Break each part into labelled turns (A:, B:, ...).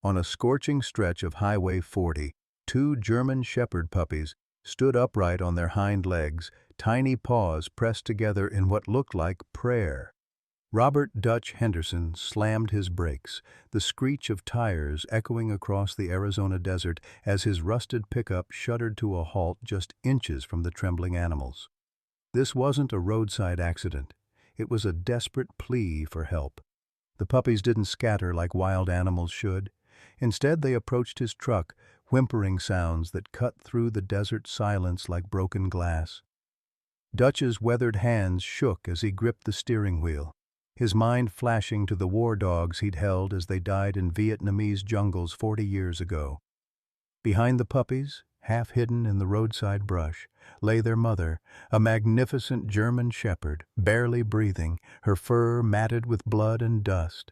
A: On a scorching stretch of Highway 40, two German Shepherd puppies stood upright on their hind legs, tiny paws pressed together in what looked like prayer. Robert Dutch Henderson slammed his brakes, the screech of tires echoing across the Arizona desert as his rusted pickup shuddered to a halt just inches from the trembling animals. This wasn't a roadside accident. It was a desperate plea for help. The puppies didn't scatter like wild animals should. Instead, they approached his truck, whimpering sounds that cut through the desert silence like broken glass. Dutch's weathered hands shook as he gripped the steering wheel, his mind flashing to the war dogs he'd held as they died in Vietnamese jungles 40 years ago. Behind the puppies, half hidden in the roadside brush, lay their mother, a magnificent German shepherd, barely breathing, her fur matted with blood and dust.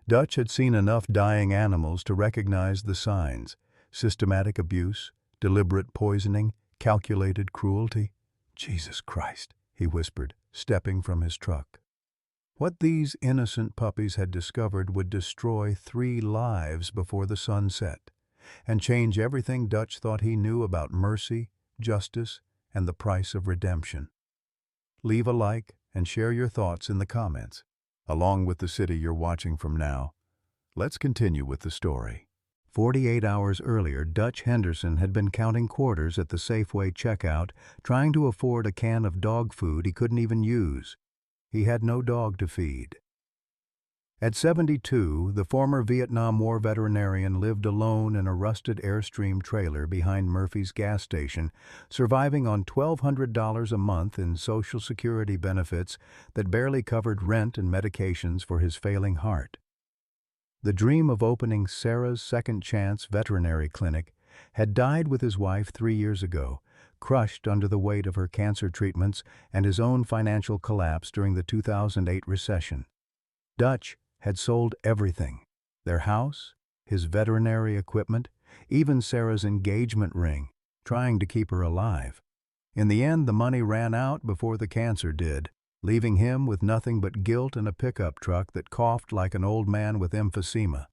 A: Dutch had seen enough dying animals to recognize the signs: systematic abuse, deliberate poisoning, calculated cruelty. "Jesus Christ," he whispered, stepping from his truck. What these innocent puppies had discovered would destroy 3 lives before the sun set, and change everything Dutch thought he knew about mercy, justice, and the price of redemption. Leave a like and share your thoughts in the comments, along with the city you're watching from now. Let's continue with the story. 48 hours earlier, Dutch Henderson had been counting quarters at the Safeway checkout, trying to afford a can of dog food he couldn't even use. He had no dog to feed. At 72, the former Vietnam War veterinarian lived alone in a rusted Airstream trailer behind Murphy's gas station, surviving on $1,200 a month in Social Security benefits that barely covered rent and medications for his failing heart. The dream of opening Sarah's Second Chance veterinary clinic had died with his wife 3 years ago, crushed under the weight of her cancer treatments and his own financial collapse during the 2008 recession. Dutch had sold everything: their house, his veterinary equipment, even Sarah's engagement ring, trying to keep her alive. In the end, the money ran out before the cancer did, leaving him with nothing but guilt and a pickup truck that coughed like an old man with emphysema.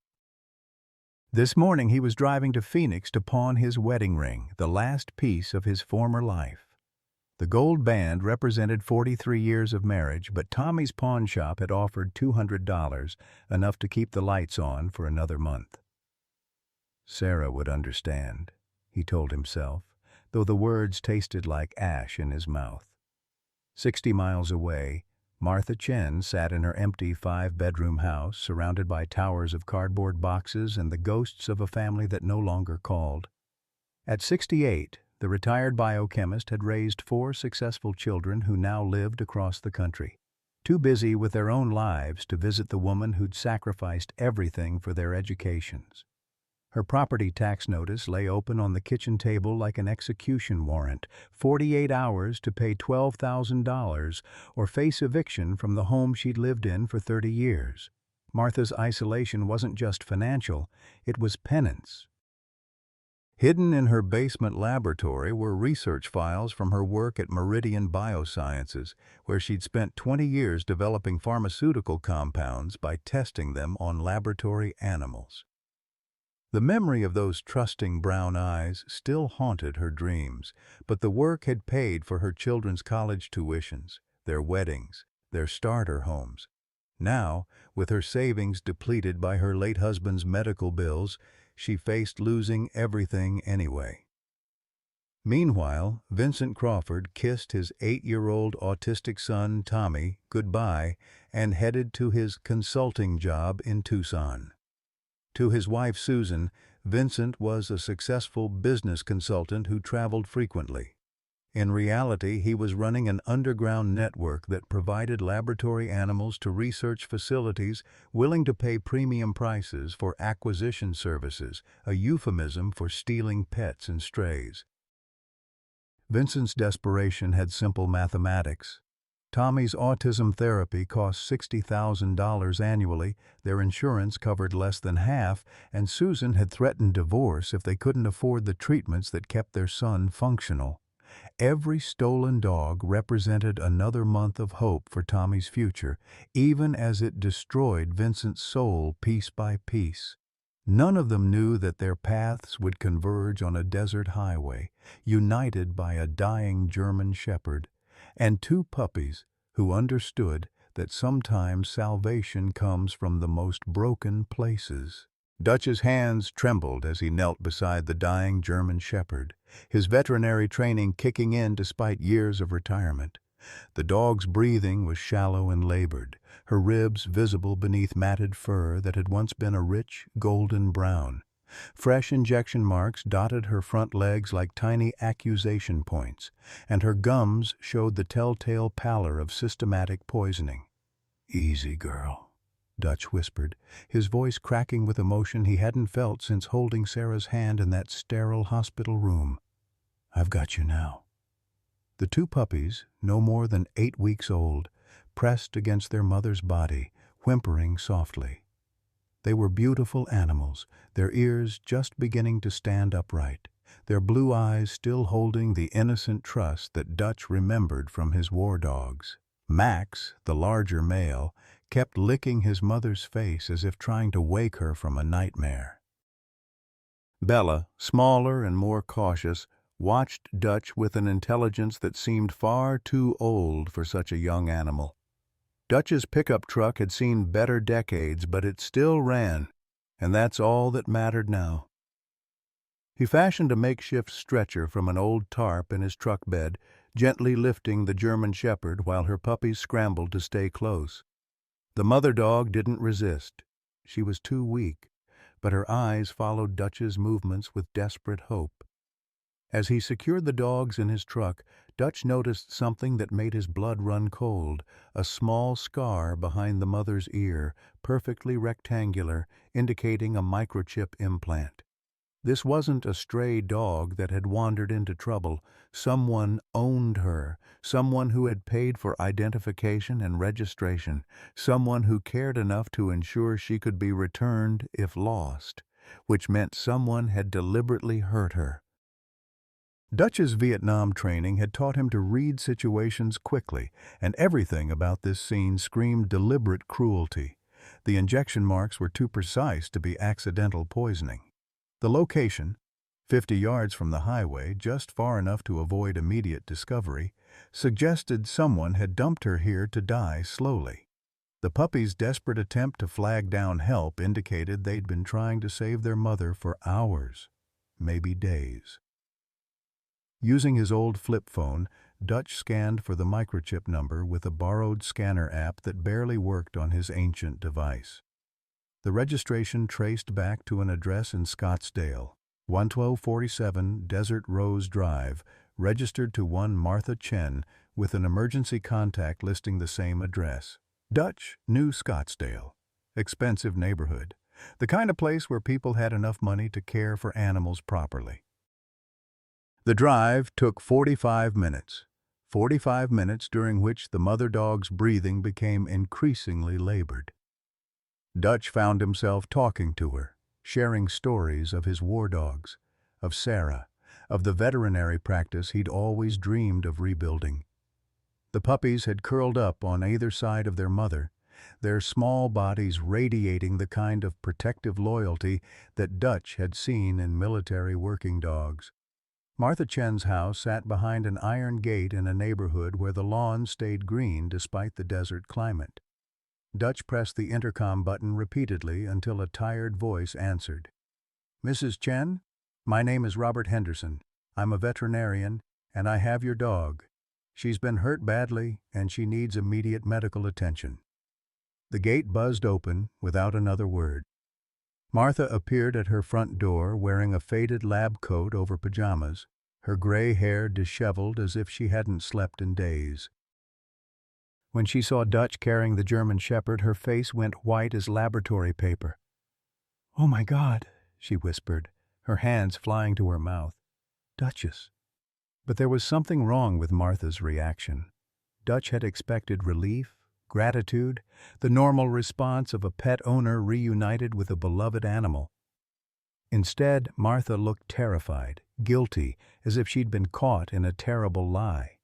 A: This morning he was driving to Phoenix to pawn his wedding ring, the last piece of his former life. The gold band represented 43 years of marriage, but Tommy's pawn shop had offered $200, enough to keep the lights on for another month. Sarah would understand, he told himself, though the words tasted like ash in his mouth. 60 miles away, Martha Chen sat in her empty 5-bedroom house, surrounded by towers of cardboard boxes and the ghosts of a family that no longer called. At 68, the retired biochemist had raised 4 successful children who now lived across the country, too busy with their own lives to visit the woman who'd sacrificed everything for their educations. Her property tax notice lay open on the kitchen table like an execution warrant: 48 hours to pay $12,000 or face eviction from the home she'd lived in for 30 years. Martha's isolation wasn't just financial, it was penance. Hidden in her basement laboratory were research files from her work at Meridian Biosciences, where she'd spent 20 years developing pharmaceutical compounds by testing them on laboratory animals. The memory of those trusting brown eyes still haunted her dreams, but the work had paid for her children's college tuitions, their weddings, their starter homes. Now, with her savings depleted by her late husband's medical bills, she faced losing everything anyway. Meanwhile, Vincent Crawford kissed his 8-year-old autistic son, Tommy, goodbye and headed to his consulting job in Tucson. To his wife, Susan, Vincent was a successful business consultant who traveled frequently. In reality, he was running an underground network that provided laboratory animals to research facilities willing to pay premium prices for acquisition services, a euphemism for stealing pets and strays. Vincent's desperation had simple mathematics. Tommy's autism therapy cost $60,000 annually, their insurance covered less than half, and Susan had threatened divorce if they couldn't afford the treatments that kept their son functional. Every stolen dog represented another month of hope for Tommy's future, even as it destroyed Vincent's soul piece by piece. None of them knew that their paths would converge on a desert highway, united by a dying German shepherd and two puppies who understood that sometimes salvation comes from the most broken places. Dutch's hands trembled as he knelt beside the dying German shepherd, his veterinary training kicking in despite years of retirement. The dog's breathing was shallow and labored, her ribs visible beneath matted fur that had once been a rich, golden brown. Fresh injection marks dotted her front legs like tiny accusation points, and her gums showed the telltale pallor of systematic poisoning. "Easy, girl," Dutch whispered, his voice cracking with emotion he hadn't felt since holding Sarah's hand in that sterile hospital room. "I've got you now." The two puppies, no more than 8 weeks old, pressed against their mother's body, whimpering softly. They were beautiful animals, their ears just beginning to stand upright, their blue eyes still holding the innocent trust that Dutch remembered from his war dogs. Max, the larger male, kept licking his mother's face as if trying to wake her from a nightmare. Bella, smaller and more cautious, watched Dutch with an intelligence that seemed far too old for such a young animal. Dutch's pickup truck had seen better decades, but it still ran, and that's all that mattered now. He fashioned a makeshift stretcher from an old tarp in his truck bed, gently lifting the German shepherd while her puppies scrambled to stay close. The mother dog didn't resist. She was too weak, but her eyes followed Dutch's movements with desperate hope. As he secured the dogs in his truck, Dutch noticed something that made his blood run cold, a small scar behind the mother's ear, perfectly rectangular, indicating a microchip implant. This wasn't a stray dog that had wandered into trouble. Someone owned her, someone who had paid for identification and registration, someone who cared enough to ensure she could be returned if lost, which meant someone had deliberately hurt her. Dutch's Vietnam training had taught him to read situations quickly, and everything about this scene screamed deliberate cruelty. The injection marks were too precise to be accidental poisoning. The location, 50 yards from the highway, just far enough to avoid immediate discovery, suggested someone had dumped her here to die slowly. The puppy's desperate attempt to flag down help indicated they'd been trying to save their mother for hours, maybe days. Using his old flip phone, Dutch scanned for the microchip number with a borrowed scanner app that barely worked on his ancient device. The registration traced back to an address in Scottsdale, 11247 Desert Rose Drive, registered to one Martha Chen, with an emergency contact listing the same address. Dutch knew Scottsdale. Expensive neighborhood. The kind of place where people had enough money to care for animals properly. The drive took 45 minutes. 45 minutes during which the mother dog's breathing became increasingly labored. Dutch found himself talking to her, sharing stories of his war dogs, of Sarah, of the veterinary practice he'd always dreamed of rebuilding. The puppies had curled up on either side of their mother, their small bodies radiating the kind of protective loyalty that Dutch had seen in military working dogs. Martha Chen's house sat behind an iron gate in a neighborhood where the lawn stayed green despite the desert climate. Dutch pressed the intercom button repeatedly until a tired voice answered. "Mrs. Chen, my name is Robert Henderson. I'm a veterinarian, and I have your dog. She's been hurt badly, and she needs immediate medical attention." The gate buzzed open without another word. Martha appeared at her front door wearing a faded lab coat over pajamas, her gray hair disheveled as if she hadn't slept in days. When she saw Dutch carrying the German shepherd, her face went white as laboratory paper. "Oh my God," she whispered, her hands flying to her mouth. "Duchess." But there was something wrong with Martha's reaction. Dutch had expected relief, gratitude, the normal response of a pet owner reunited with a beloved animal. Instead, Martha looked terrified, guilty, as if she'd been caught in a terrible lie.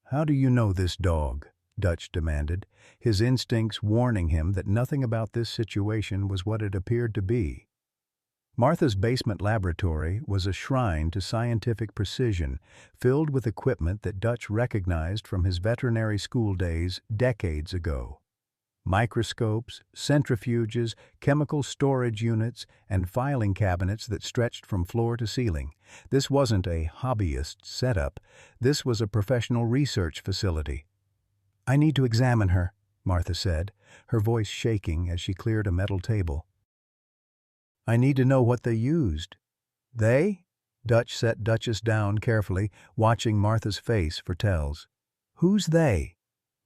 A: "How do you know this dog?" Dutch demanded, his instincts warning him that nothing about this situation was what it appeared to be. Martha's basement laboratory was a shrine to scientific precision, filled with equipment that Dutch recognized from his veterinary school days decades ago. Microscopes, centrifuges, chemical storage units, and filing cabinets that stretched from floor to ceiling. This wasn't a hobbyist setup. This was a professional research facility. "I need to examine her," Martha said, her voice shaking as she cleared a metal table. "I need to know what they used." "They?" Dutch set Duchess down carefully, watching Martha's face for tells. "Who's they?"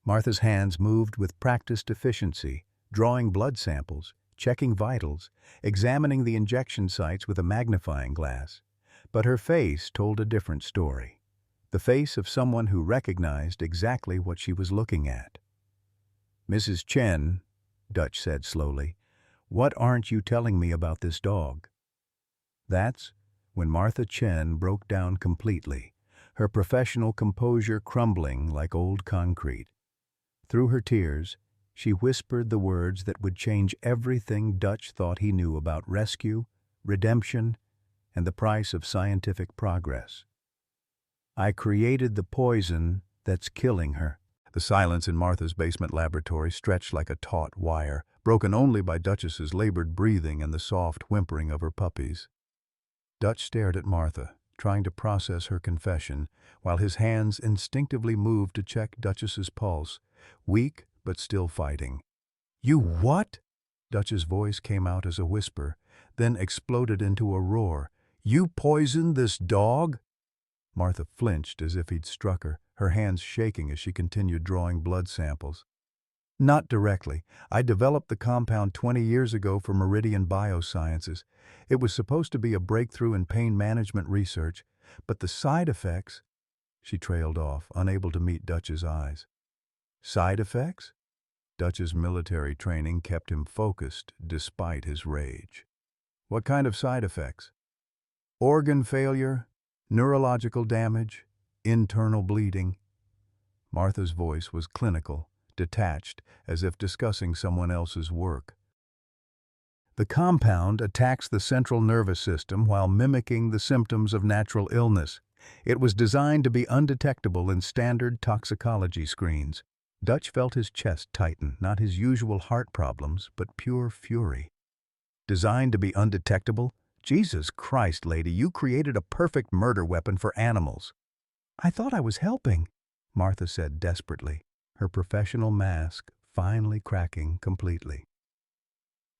A: Martha's hands moved with practiced efficiency, drawing blood samples, checking vitals, examining the injection sites with a magnifying glass. But her face told a different story. The face of someone who recognized exactly what she was looking at. "Mrs. Chen," Dutch said slowly, "what aren't you telling me about this dog?" That's when Martha Chen broke down completely, her professional composure crumbling like old concrete. Through her tears, she whispered the words that would change everything Dutch thought he knew about rescue, redemption, and the price of scientific progress. "I created the poison that's killing her." The silence in Martha's basement laboratory stretched like a taut wire, broken only by Duchess's labored breathing and the soft whimpering of her puppies. Dutch stared at Martha, trying to process her confession, while his hands instinctively moved to check Duchess's pulse, weak but still fighting. "You what?" Dutch's voice came out as a whisper, then exploded into a roar. "You poisoned this dog?" Martha flinched as if he'd struck her hands shaking as she continued drawing blood samples. "Not directly. I developed the compound 20 years ago for Meridian Biosciences. It was supposed to be a breakthrough in pain management research, but the side effects—" She trailed off, unable to meet Dutch's eyes. "Side effects?" Dutch's military training kept him focused despite his rage. "What kind of side effects?" "Organ failure, neurological damage, internal bleeding." Martha's voice was clinical, detached, as if discussing someone else's work. "The compound attacks the central nervous system while mimicking the symptoms of natural illness. It was designed to be undetectable in standard toxicology screens." Dutch felt his chest tighten, not his usual heart problems, but pure fury. "Designed to be undetectable? Jesus Christ, lady, you created a perfect murder weapon for animals." "I thought I was helping," Martha said desperately, her professional mask finally cracking completely.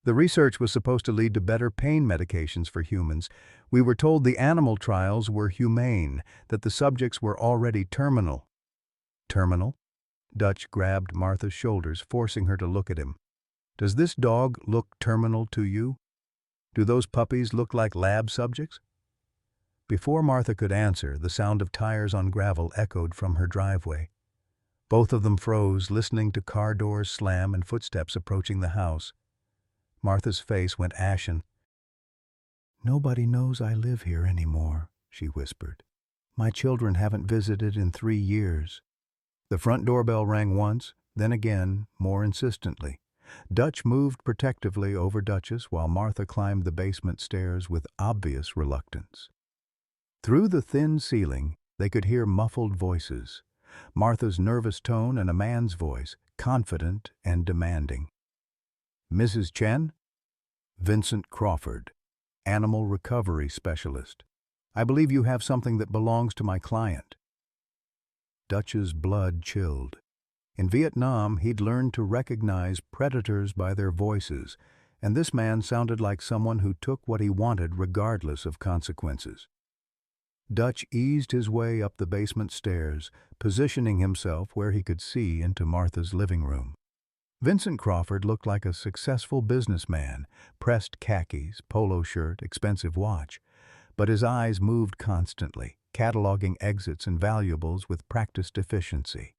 A: "The research was supposed to lead to better pain medications for humans. We were told the animal trials were humane, that the subjects were already terminal." "Terminal?" Dutch grabbed Martha's shoulders, forcing her to look at him. "Does this dog look terminal to you? Do those puppies look like lab subjects?" Before Martha could answer, the sound of tires on gravel echoed from her driveway. Both of them froze, listening to car doors slam and footsteps approaching the house. Martha's face went ashen. "Nobody knows I live here anymore," she whispered. "My children haven't visited in 3 years." The front doorbell rang once, then again, more insistently. Dutch moved protectively over Duchess while Martha climbed the basement stairs with obvious reluctance. Through the thin ceiling, they could hear muffled voices. Martha's nervous tone and a man's voice, confident and demanding. "Mrs. Chen?" "Vincent Crawford, animal recovery specialist. I believe you have something that belongs to my client." Dutch's blood chilled. In Vietnam, he'd learned to recognize predators by their voices, and this man sounded like someone who took what he wanted regardless of consequences. Dutch eased his way up the basement stairs, positioning himself where he could see into Martha's living room. Vincent Crawford looked like a successful businessman, pressed khakis, polo shirt, expensive watch, but his eyes moved constantly, cataloging exits and valuables with practiced efficiency.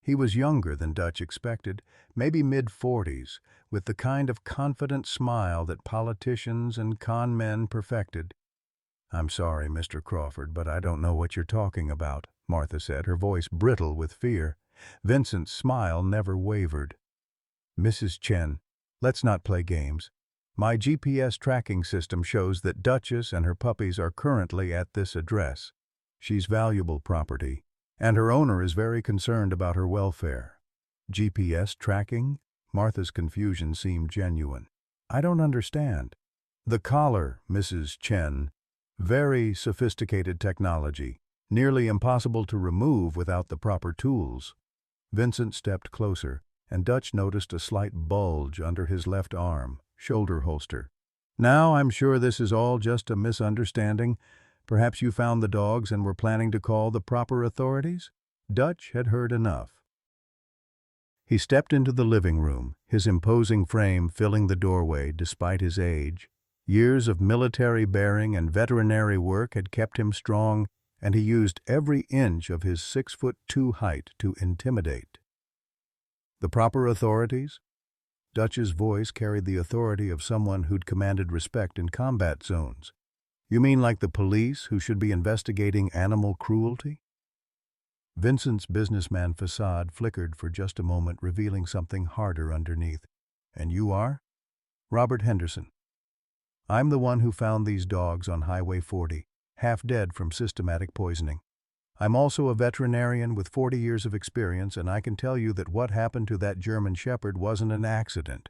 A: He was younger than Dutch expected, maybe mid-40s, with the kind of confident smile that politicians and con men perfected. "I'm sorry, Mr. Crawford, but I don't know what you're talking about," Martha said, her voice brittle with fear. Vincent's smile never wavered. "Mrs. Chen, let's not play games. My GPS tracking system shows that Duchess and her puppies are currently at this address. She's valuable property, and her owner is very concerned about her welfare. GPS tracking? Martha's confusion seemed genuine. I don't understand. The collar, Mrs. Chen. Very sophisticated technology, nearly impossible to remove without the proper tools. Vincent stepped closer, and Dutch noticed a slight bulge under his left arm, shoulder holster. Now I'm sure this is all just a misunderstanding. Perhaps you found the dogs and were planning to call the proper authorities? Dutch had heard enough. He stepped into the living room, his imposing frame filling the doorway despite his age. Years of military bearing and veterinary work had kept him strong, and he used every inch of his 6'2" height to intimidate. The proper authorities? Dutch's voice carried the authority of someone who'd commanded respect in combat zones. You mean like the police who should be investigating animal cruelty? Vincent's businessman facade flickered for just a moment, revealing something harder underneath. And you are? Robert Henderson. I'm the one who found these dogs on Highway 40, half dead from systematic poisoning. I'm also a veterinarian with 40 years of experience, and I can tell you that what happened to that German Shepherd wasn't an accident.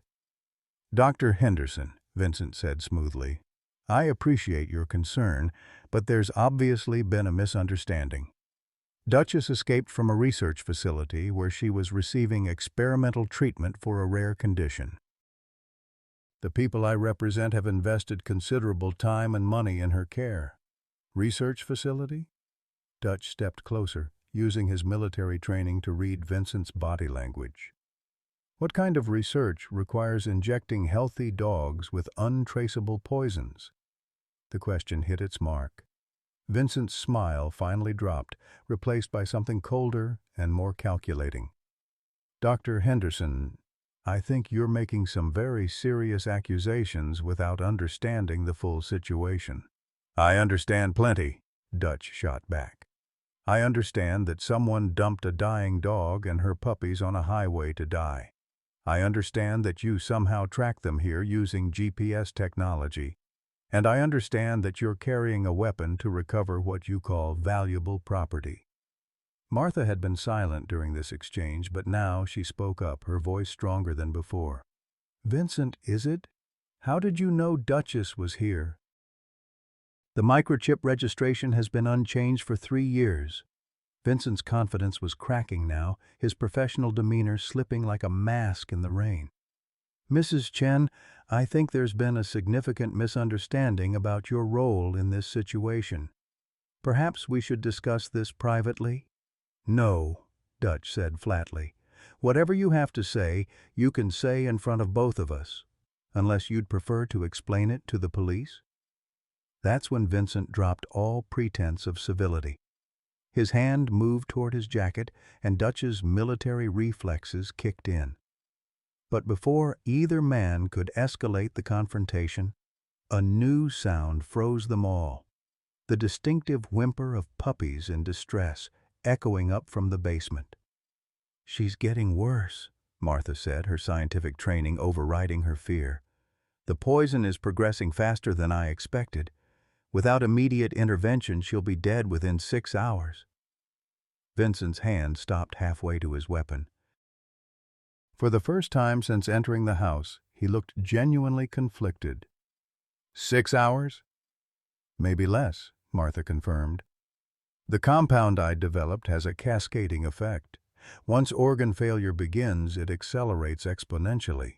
A: Dr. Henderson, Vincent said smoothly, I appreciate your concern, but there's obviously been a misunderstanding. Duchess escaped from a research facility where she was receiving experimental treatment for a rare condition. The people I represent have invested considerable time and money in her care. Research facility? Dutch stepped closer, using his military training to read Vincent's body language. What kind of research requires injecting healthy dogs with untraceable poisons? The question hit its mark. Vincent's smile finally dropped, replaced by something colder and more calculating. Dr. Henderson, I think you're making some very serious accusations without understanding the full situation. I understand plenty, Dutch shot back. I understand that someone dumped a dying dog and her puppies on a highway to die. I understand that you somehow tracked them here using GPS technology. And I understand that you're carrying a weapon to recover what you call valuable property. Martha had been silent during this exchange, but now she spoke up, her voice stronger than before. Vincent, is it? How did you know Duchess was here? The microchip registration has been unchanged for 3 years. Vincent's confidence was cracking now, his professional demeanor slipping like a mask in the rain. Mrs. Chen, I think there's been a significant misunderstanding about your role in this situation. Perhaps we should discuss this privately? No, Dutch said flatly. Whatever you have to say, you can say in front of both of us, unless you'd prefer to explain it to the police. That's when Vincent dropped all pretense of civility. His hand moved toward his jacket, and Dutch's military reflexes kicked in. But before either man could escalate the confrontation, a new sound froze them all. The distinctive whimper of puppies in distress, echoing up from the basement. She's getting worse, Martha said, her scientific training overriding her fear. The poison is progressing faster than I expected. Without immediate intervention, she'll be dead within 6 hours. Vincent's hand stopped halfway to his weapon. For the first time since entering the house, he looked genuinely conflicted. 6 hours? Maybe less, Martha confirmed. The compound I developed has a cascading effect. Once organ failure begins, it accelerates exponentially.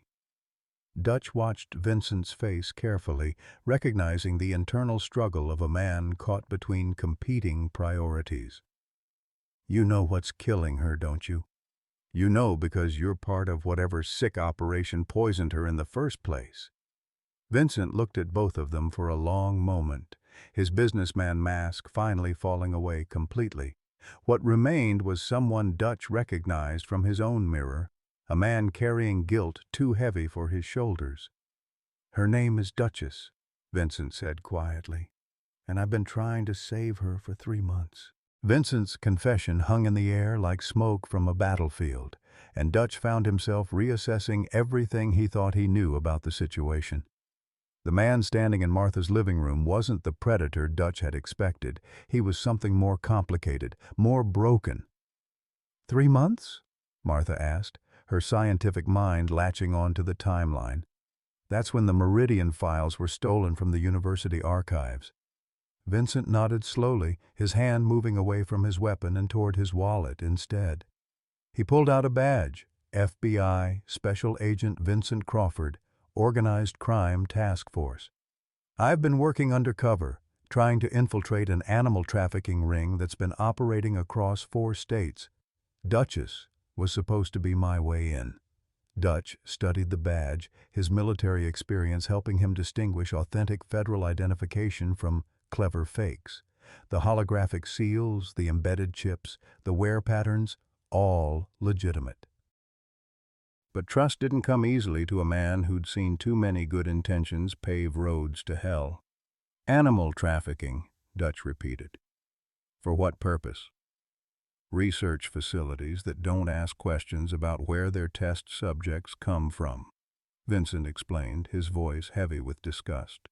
A: Dutch watched Vincent's face carefully, recognizing the internal struggle of a man caught between competing priorities. You know what's killing her, don't you? You know because you're part of whatever sick operation poisoned her in the first place. Vincent looked at both of them for a long moment, his businessman mask finally falling away completely. What remained was someone Dutch recognized from his own mirror, a man carrying guilt too heavy for his shoulders. Her name is Duchess, Vincent said quietly, and I've been trying to save her for 3 months. Vincent's confession hung in the air like smoke from a battlefield, and Dutch found himself reassessing everything he thought he knew about the situation. The man standing in Martha's living room wasn't the predator Dutch had expected. He was something more complicated, more broken. 3 months? Martha asked, her scientific mind latching on to the timeline. That's when the Meridian files were stolen from the university archives. Vincent nodded slowly, his hand moving away from his weapon and toward his wallet instead. He pulled out a badge, FBI Special Agent Vincent Crawford, Organized Crime Task Force. I've been working undercover, trying to infiltrate an animal trafficking ring that's been operating across 4 states. Duchess was supposed to be my way in. Dutch studied the badge, his military experience helping him distinguish authentic federal identification from clever fakes. The holographic seals, the embedded chips, the wear patterns, all legitimate. But trust didn't come easily to a man who'd seen too many good intentions pave roads to hell. Animal trafficking, Dutch repeated. For what purpose? Research facilities that don't ask questions about where their test subjects come from, Vincent explained, his voice heavy with disgust.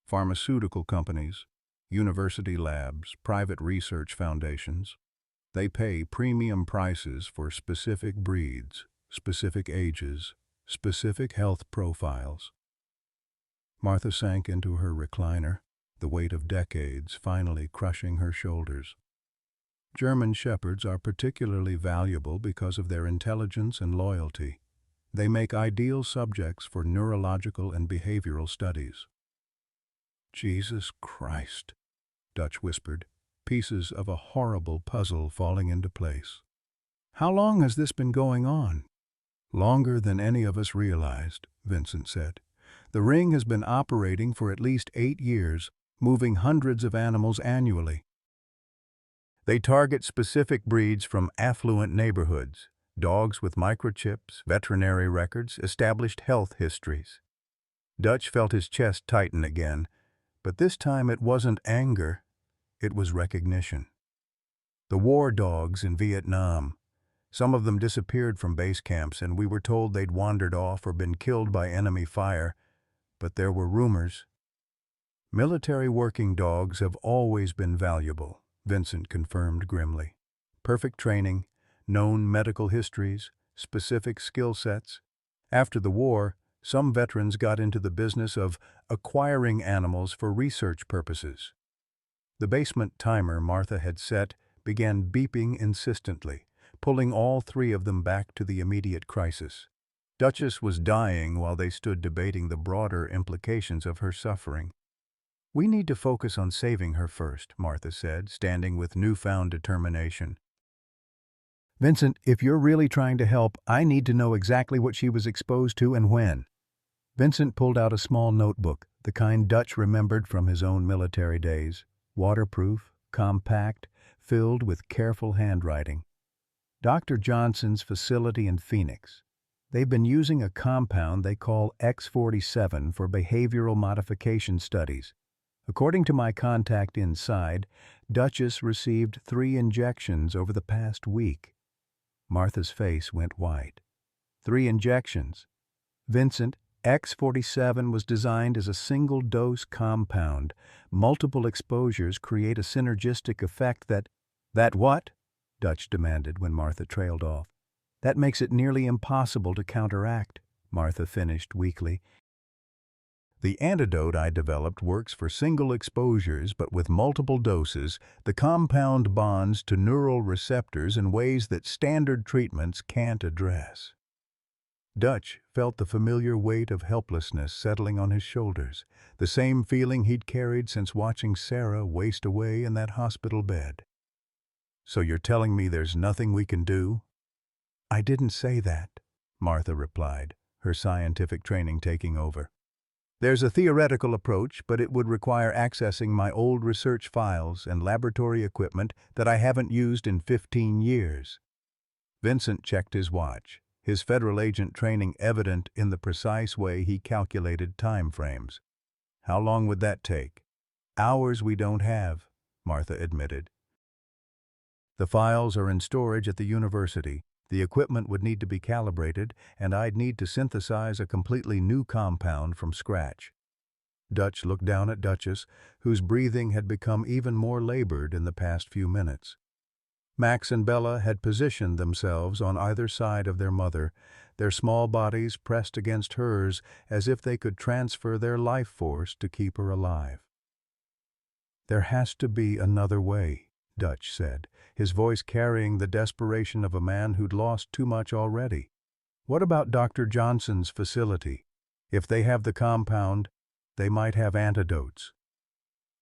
A: Pharmaceutical companies, university labs, private research foundations, they pay premium prices for specific breeds, specific ages, specific health profiles. Martha sank into her recliner, the weight of decades finally crushing her shoulders. German Shepherds are particularly valuable because of their intelligence and loyalty. They make ideal subjects for neurological and behavioral studies. Jesus Christ, Dutch whispered, pieces of a horrible puzzle falling into place. How long has this been going on? Longer than any of us realized, Vincent said. The ring has been operating for at least 8 years, moving hundreds of animals annually. They target specific breeds from affluent neighborhoods, dogs with microchips, veterinary records, established health histories. Dutch felt his chest tighten again, but this time it wasn't anger, it was recognition. The war dogs in Vietnam. Some of them disappeared from base camps and we were told they'd wandered off or been killed by enemy fire, but there were rumors. Military working dogs have always been valuable, Vincent confirmed grimly. Perfect training, known medical histories, specific skill sets. After the war, some veterans got into the business of acquiring animals for research purposes. The basement timer Martha had set began beeping insistently, pulling all 3 of them back to the immediate crisis. Duchess was dying while they stood debating the broader implications of her suffering. We need to focus on saving her first, Martha said, standing with newfound determination. Vincent, if you're really trying to help, I need to know exactly what she was exposed to and when. Vincent pulled out a small notebook, the kind Dutch remembered from his own military days. Waterproof, compact, filled with careful handwriting. Dr. Johnson's facility in Phoenix. They've been using a compound they call X47 for behavioral modification studies. According to my contact inside, Duchess received 3 injections over the past week. Martha's face went white. 3 injections. Vincent, X47 was designed as a single-dose compound. Multiple exposures create a synergistic effect that... That what? Dutch demanded when Martha trailed off. That makes it nearly impossible to counteract, Martha finished weakly. The antidote I developed works for single exposures, but with multiple doses, the compound bonds to neural receptors in ways that standard treatments can't address. Dutch felt the familiar weight of helplessness settling on his shoulders, the same feeling he'd carried since watching Sarah waste away in that hospital bed. So you're telling me there's nothing we can do? I didn't say that, Martha replied, her scientific training taking over. There's a theoretical approach, but it would require accessing my old research files and laboratory equipment that I haven't used in 15 years. Vincent checked his watch, his federal agent training evident in the precise way he calculated time frames. How long would that take? Hours we don't have, Martha admitted. The files are in storage at the university. The equipment would need to be calibrated, and I'd need to synthesize a completely new compound from scratch. Dutch looked down at Duchess, whose breathing had become even more labored in the past few minutes. Max and Bella had positioned themselves on either side of their mother, their small bodies pressed against hers as if they could transfer their life force to keep her alive. "There has to be another way," Dutch said, his voice carrying the desperation of a man who'd lost too much already. "What about Dr. Johnson's facility? If they have the compound, they might have antidotes."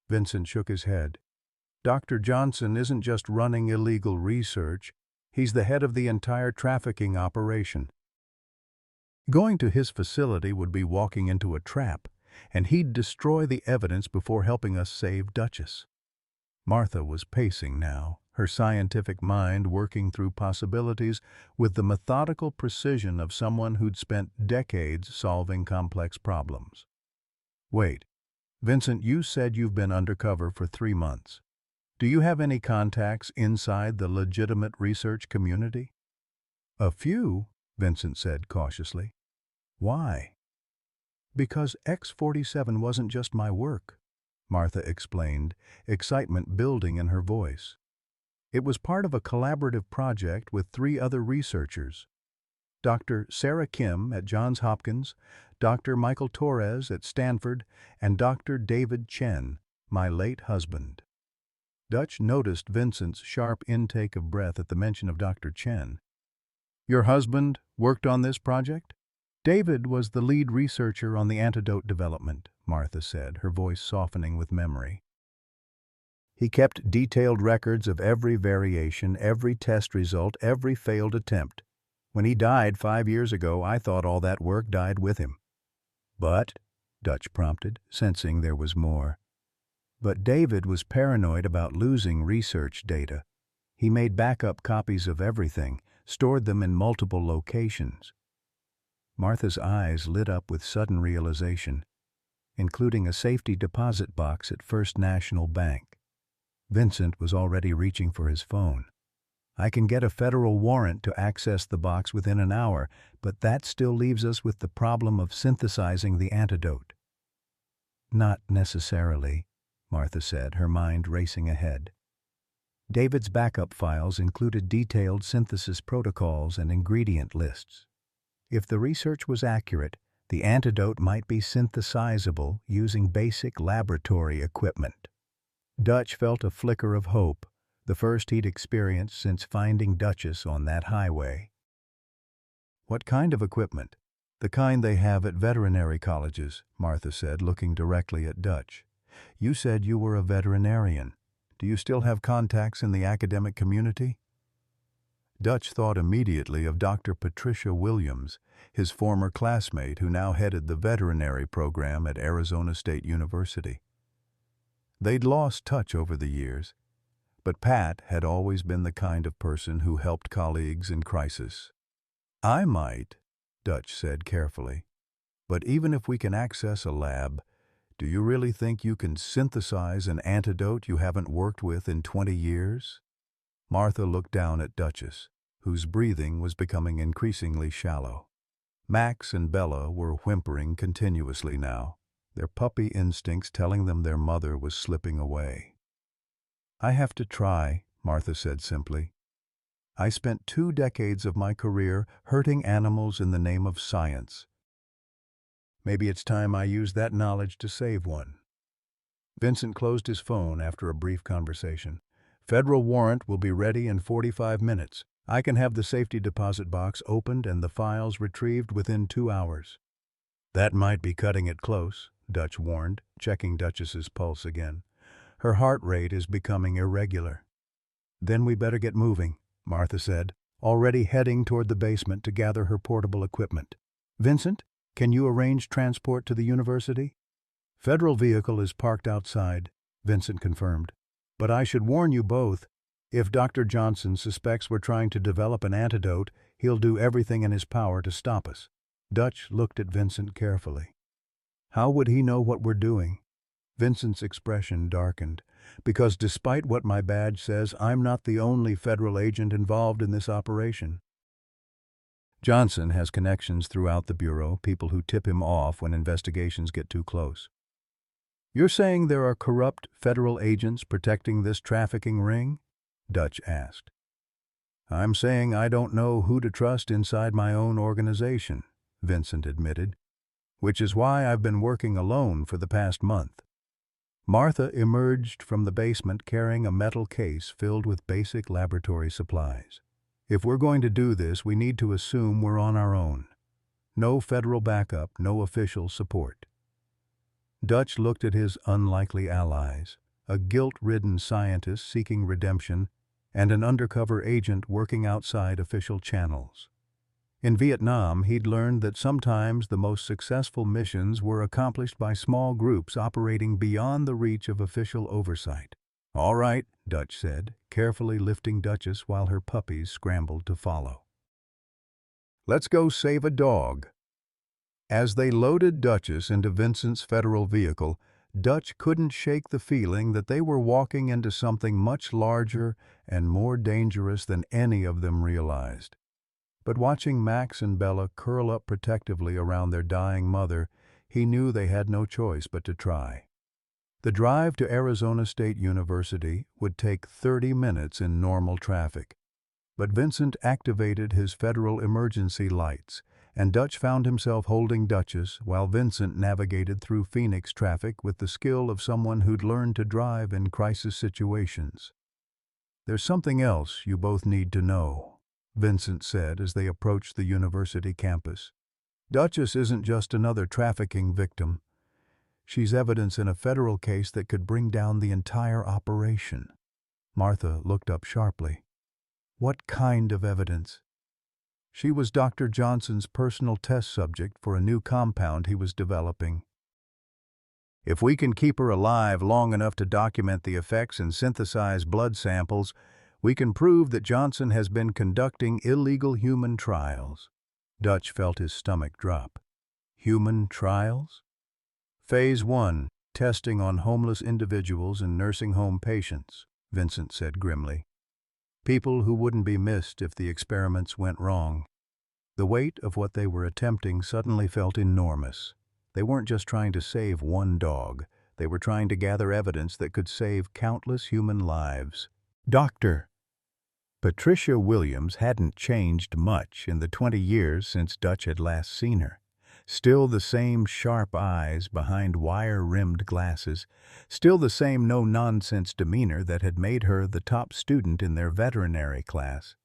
A: Vincent shook his head. "Dr. Johnson isn't just running illegal research, he's the head of the entire trafficking operation. Going to his facility would be walking into a trap, and he'd destroy the evidence before helping us save Duchess." Martha was pacing now, her scientific mind working through possibilities with the methodical precision of someone who'd spent decades solving complex problems. "Wait, Vincent, you said you've been undercover for 3 months. Do you have any contacts inside the legitimate research community?" "A few," Vincent said cautiously. "Why?" "Because X-47 wasn't just my work," Martha explained, excitement building in her voice. "It was part of a collaborative project with 3 other researchers. Dr. Sarah Kim at Johns Hopkins, Dr. Michael Torres at Stanford, and Dr. David Chen, my late husband." Dutch noticed Vincent's sharp intake of breath at the mention of Dr. Chen. "Your husband worked on this project?" "David was the lead researcher on the antidote development," Martha said, her voice softening with memory. "He kept detailed records of every variation, every test result, every failed attempt. When he died 5 years ago, I thought all that work died with him." "But," Dutch prompted, sensing there was more. "But David was paranoid about losing research data. He made backup copies of everything, stored them in multiple locations." Martha's eyes lit up with sudden realization, including a safety deposit box at First National Bank. Vincent was already reaching for his phone. "I can get a federal warrant to access the box within an hour, but that still leaves us with the problem of synthesizing the antidote." "Not necessarily," Martha said, her mind racing ahead. David's backup files included detailed synthesis protocols and ingredient lists. If the research was accurate, the antidote might be synthesizable using basic laboratory equipment. Dutch felt a flicker of hope, the first he'd experienced since finding Duchess on that highway. "What kind of equipment?" "The kind they have at veterinary colleges," Martha said, looking directly at Dutch. "You said you were a veterinarian. Do you still have contacts in the academic community?" Dutch thought immediately of Dr. Patricia Williams, his former classmate who now headed the veterinary program at Arizona State University. They'd lost touch over the years, but Pat had always been the kind of person who helped colleagues in crisis. "I might," Dutch said carefully. "But even if we can access a lab, do you really think you can synthesize an antidote you haven't worked with in 20 years? Martha looked down at Duchess, whose breathing was becoming increasingly shallow. Max and Bella were whimpering continuously now, their puppy instincts telling them their mother was slipping away. "I have to try," Martha said simply. "I spent 2 decades of my career hurting animals in the name of science. Maybe it's time I use that knowledge to save one." Vincent closed his phone after a brief conversation. "Federal warrant will be ready in 45 minutes. I can have the safety deposit box opened and the files retrieved within 2 hours." "That might be cutting it close," Dutch warned, checking Duchess's pulse again. "Her heart rate is becoming irregular." "Then we better get moving," Martha said, already heading toward the basement to gather her portable equipment. "Vincent, can you arrange transport to the university?" "Federal vehicle is parked outside," Vincent confirmed. "But I should warn you both, if Dr. Johnson suspects we're trying to develop an antidote, he'll do everything in his power to stop us." Dutch looked at Vincent carefully. "How would he know what we're doing?" Vincent's expression darkened. "Because despite what my badge says, I'm not the only federal agent involved in this operation. Johnson has connections throughout the Bureau, people who tip him off when investigations get too close. You're saying there are corrupt federal agents protecting this trafficking ring? Dutch asked. I'm saying I don't know who to trust inside my own organization, Vincent admitted, which is why I've been working alone for the past month. Martha emerged from the basement carrying a metal case filled with basic laboratory supplies. If we're going to do this, we need to assume we're on our own. No federal backup, no official support. Dutch looked at his unlikely allies, a guilt-ridden scientist seeking redemption and an undercover agent working outside official channels. In Vietnam, he'd learned that sometimes the most successful missions were accomplished by small groups operating beyond the reach of official oversight. All right, Dutch said, carefully lifting Duchess while her puppies scrambled to follow. Let's go save a dog. As they loaded Duchess into Vincent's federal vehicle, Dutch couldn't shake the feeling that they were walking into something much larger and more dangerous than any of them realized. But watching Max and Bella curl up protectively around their dying mother, he knew they had no choice but to try. The drive to Arizona State University would take 30 minutes in normal traffic. But Vincent activated his federal emergency lights, and Dutch found himself holding Duchess while Vincent navigated through Phoenix traffic with the skill of someone who'd learned to drive in crisis situations. There's something else you both need to know, Vincent said as they approached the university campus. Duchess isn't just another trafficking victim. She's evidence in a federal case that could bring down the entire operation. Martha looked up sharply. What kind of evidence? She was Dr. Johnson's personal test subject for a new compound he was developing. If we can keep her alive long enough to document the effects and synthesize blood samples, we can prove that Johnson has been conducting illegal human trials. Dutch felt his stomach drop. Human trials? Phase 1, testing on homeless individuals and nursing home patients, Vincent said grimly. People who wouldn't be missed if the experiments went wrong. The weight of what they were attempting suddenly felt enormous. They weren't just trying to save one dog. They were trying to gather evidence that could save countless human lives. Doctor. Patricia Williams hadn't changed much in the 20 years since Dutch had last seen her. Still the same sharp eyes behind wire-rimmed glasses, still the same no-nonsense demeanor that had made her the top student in their veterinary class.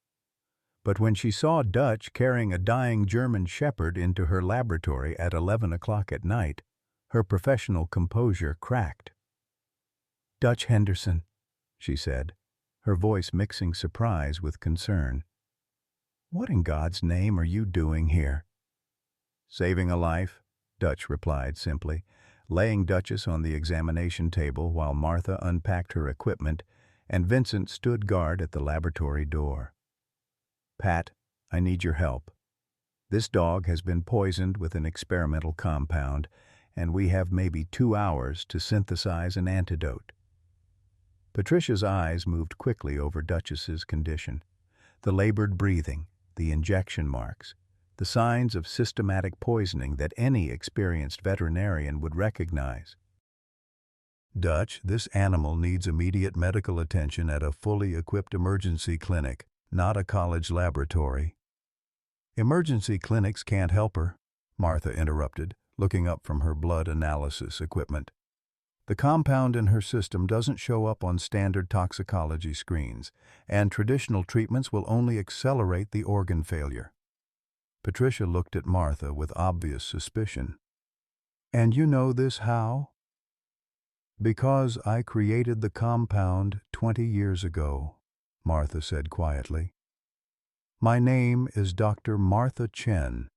A: But when she saw Dutch carrying a dying German shepherd into her laboratory at 11 o'clock at night, her professional composure cracked. "Dutch Henderson," she said, her voice mixing surprise with concern. "What in God's name are you doing here?" "Saving a life," Dutch replied simply, laying Duchess on the examination table while Martha unpacked her equipment and Vincent stood guard at the laboratory door. "Pat, I need your help. This dog has been poisoned with an experimental compound, and we have maybe 2 hours to synthesize an antidote." Patricia's eyes moved quickly over Duchess's condition. The labored breathing, the injection marks, the signs of systematic poisoning that any experienced veterinarian would recognize. "Dutch, this animal needs immediate medical attention at a fully equipped emergency clinic, not a college laboratory." "Emergency clinics can't help her," Martha interrupted, looking up from her blood analysis equipment. "The compound in her system doesn't show up on standard toxicology screens, and traditional treatments will only accelerate the organ failure." Patricia looked at Martha with obvious suspicion. "And you know this how?" "Because I created the compound 20 years ago," Martha said quietly. "My name is Dr. Martha Chen,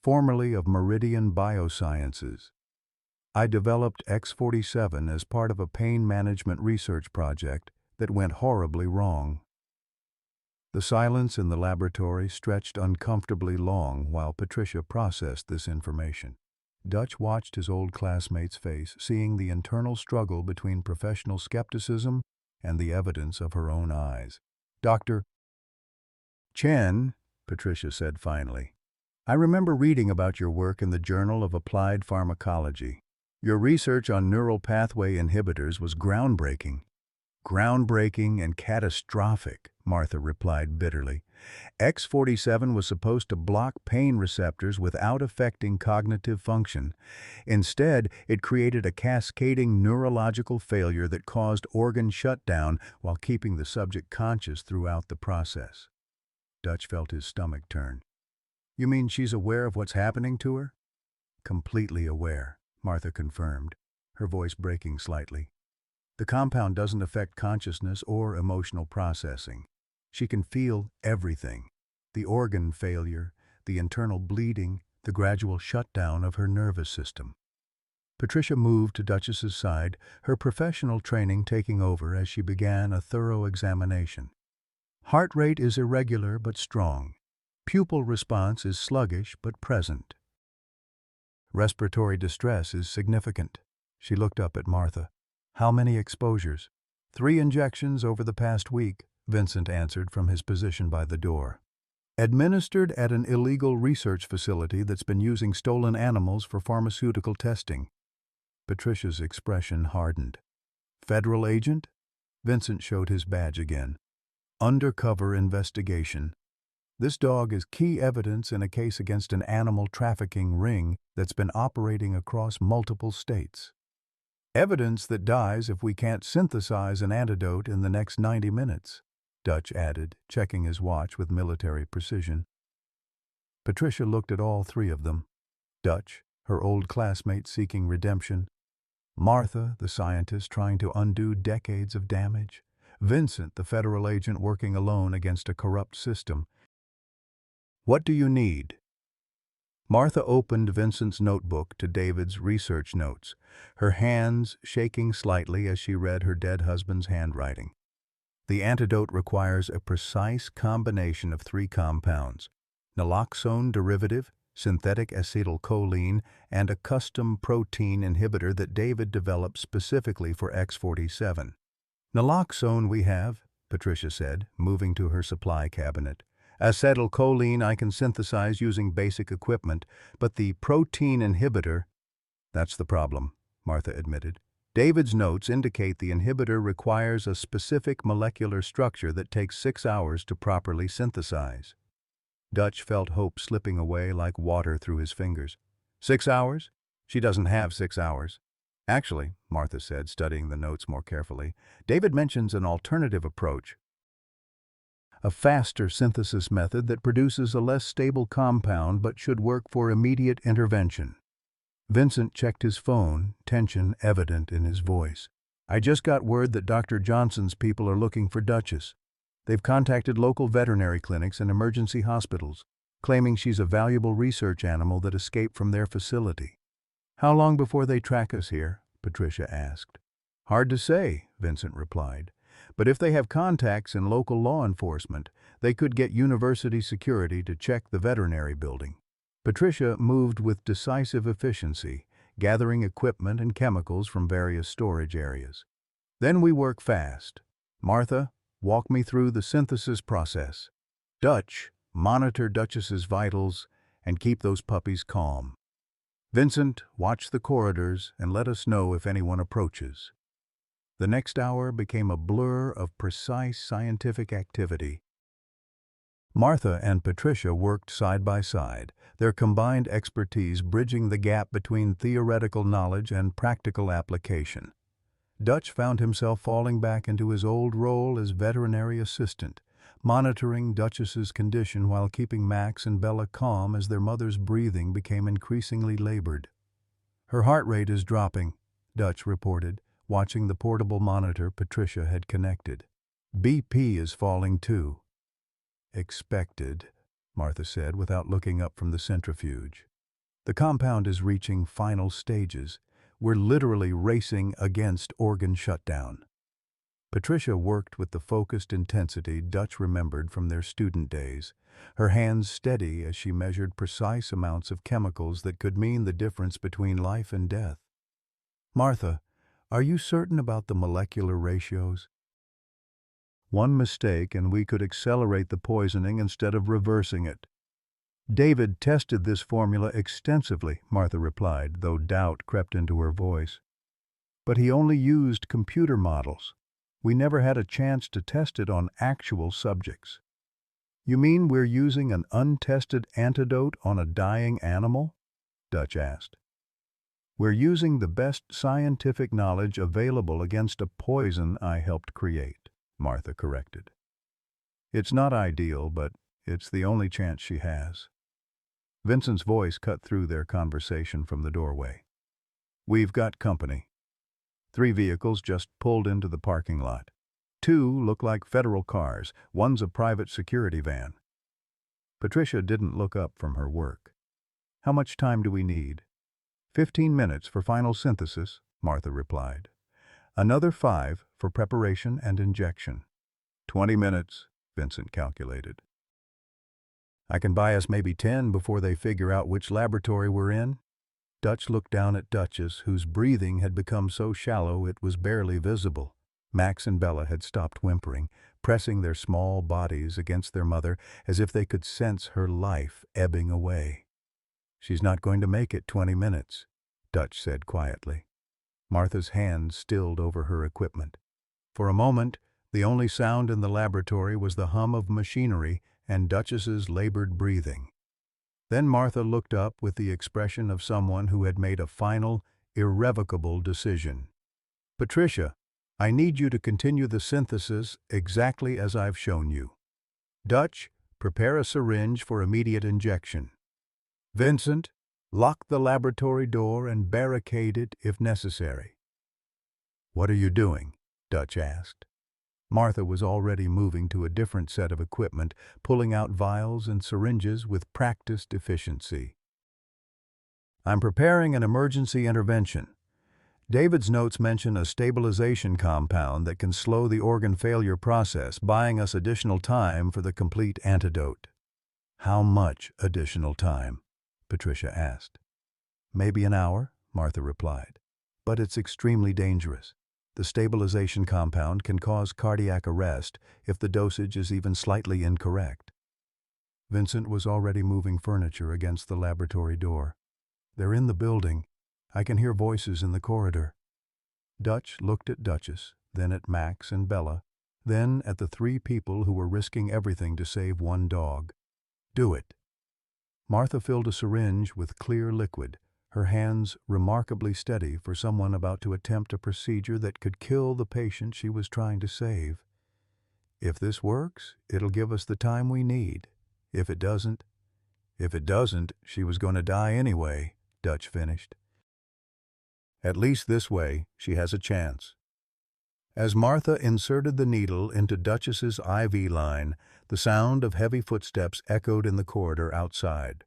A: formerly of Meridian Biosciences. I developed X47 as part of a pain management research project that went horribly wrong." The silence in the laboratory stretched uncomfortably long while Patricia processed this information. Dutch watched his old classmate's face, seeing the internal struggle between professional skepticism and the evidence of her own eyes. "Dr. Chen," Patricia said finally, "I remember reading about your work in the Journal of Applied Pharmacology. Your research on neural pathway inhibitors was groundbreaking. Groundbreaking and catastrophic, Martha replied bitterly. X47 was supposed to block pain receptors without affecting cognitive function. Instead, it created a cascading neurological failure that caused organ shutdown while keeping the subject conscious throughout the process. Dutch felt his stomach turn. You mean she's aware of what's happening to her? Completely aware, Martha confirmed, her voice breaking slightly. The compound doesn't affect consciousness or emotional processing. She can feel everything: the organ failure, the internal bleeding, the gradual shutdown of her nervous system. Patricia moved to Duchess's side, her professional training taking over as she began a thorough examination. Heart rate is irregular but strong. Pupil response is sluggish but present. Respiratory distress is significant. She looked up at Martha. How many exposures? 3 injections over the past week, Vincent answered from his position by the door. Administered at an illegal research facility that's been using stolen animals for pharmaceutical testing. Patricia's expression hardened. Federal agent? Vincent showed his badge again. Undercover investigation. This dog is key evidence in a case against an animal trafficking ring that's been operating across multiple states. Evidence that dies if we can't synthesize an antidote in the next 90 minutes, Dutch added, checking his watch with military precision. Patricia looked at all 3 of them. Dutch, her old classmate seeking redemption. Martha, the scientist trying to undo decades of damage. Vincent, the federal agent working alone against a corrupt system. What do you need? Martha opened Vincent's notebook to David's research notes, her hands shaking slightly as she read her dead husband's handwriting. The antidote requires a precise combination of 3 compounds: naloxone derivative, synthetic acetylcholine, and a custom protein inhibitor that David developed specifically for X47. Naloxone we have, Patricia said, moving to her supply cabinet. Acetylcholine I can synthesize using basic equipment, but the protein inhibitor, that's the problem, Martha admitted. David's notes indicate the inhibitor requires a specific molecular structure that takes 6 hours to properly synthesize. Dutch felt hope slipping away like water through his fingers. 6 hours? She doesn't have 6 hours. Actually, Martha said, studying the notes more carefully, David mentions an alternative approach. A faster synthesis method that produces a less stable compound but should work for immediate intervention. Vincent checked his phone, tension evident in his voice. I just got word that Dr. Johnson's people are looking for Duchess. They've contacted local veterinary clinics and emergency hospitals, claiming she's a valuable research animal that escaped from their facility. How long before they track us here? Patricia asked. Hard to say, Vincent replied. But if they have contacts in local law enforcement, they could get university security to check the veterinary building. Patricia moved with decisive efficiency, gathering equipment and chemicals from various storage areas. Then we work fast. Martha, walk me through the synthesis process. Dutch, monitor Duchess's vitals and keep those puppies calm. Vincent, watch the corridors and let us know if anyone approaches. The next hour became a blur of precise scientific activity. Martha and Patricia worked side by side, their combined expertise bridging the gap between theoretical knowledge and practical application. Dutch found himself falling back into his old role as veterinary assistant, monitoring Duchess's condition while keeping Max and Bella calm as their mother's breathing became increasingly labored. Her heart rate is dropping, Dutch reported, watching the portable monitor Patricia had connected. BP is falling too. Expected, Martha said without looking up from the centrifuge. The compound is reaching final stages. We're literally racing against organ shutdown. Patricia worked with the focused intensity Dutch remembered from their student days, her hands steady as she measured precise amounts of chemicals that could mean the difference between life and death. Martha, are you certain about the molecular ratios? One mistake and we could accelerate the poisoning instead of reversing it. David tested this formula extensively, Martha replied, though doubt crept into her voice. But he only used computer models. We never had a chance to test it on actual subjects. You mean we're using an untested antidote on a dying animal? Dutch asked. We're using the best scientific knowledge available against a poison I helped create, Martha corrected. It's not ideal, but it's the only chance she has. Vincent's voice cut through their conversation from the doorway. We've got company. 3 vehicles just pulled into the parking lot. 2 look like federal cars. One's a private security van. Patricia didn't look up from her work. How much time do we need? 15 minutes for final synthesis, Martha replied. Another 5 for preparation and injection. 20 minutes, Vincent calculated. I can buy us maybe 10 before they figure out which laboratory we're in. Dutch looked down at Duchess, whose breathing had become so shallow it was barely visible. Max and Bella had stopped whimpering, pressing their small bodies against their mother as if they could sense her life ebbing away. She's not going to make it 20 minutes, Dutch said quietly. Martha's hands stilled over her equipment. For a moment, the only sound in the laboratory was the hum of machinery and Duchess's labored breathing. Then Martha looked up with the expression of someone who had made a final, irrevocable decision. Patricia, I need you to continue the synthesis exactly as I've shown you. Dutch, prepare a syringe for immediate injection. Vincent, lock the laboratory door and barricade it if necessary. What are you doing? Dutch asked. Martha was already moving to a different set of equipment, pulling out vials and syringes with practiced efficiency. I'm preparing an emergency intervention. David's notes mention a stabilization compound that can slow the organ failure process, buying us additional time for the complete antidote. How much additional time? Patricia asked. Maybe an hour, Martha replied. But it's extremely dangerous. The stabilization compound can cause cardiac arrest if the dosage is even slightly incorrect. Vincent was already moving furniture against the laboratory door. They're in the building. I can hear voices in the corridor. Dutch looked at Duchess, then at Max and Bella, then at the 3 people who were risking everything to save one dog. Do it. Martha filled a syringe with clear liquid, her hands remarkably steady for someone about to attempt a procedure that could kill the patient she was trying to save. If this works, it'll give us the time we need. If it doesn't, she was going to die anyway, Dutch finished. At least this way, she has a chance. As Martha inserted the needle into Duchess's IV line, the sound of heavy footsteps echoed in the corridor outside.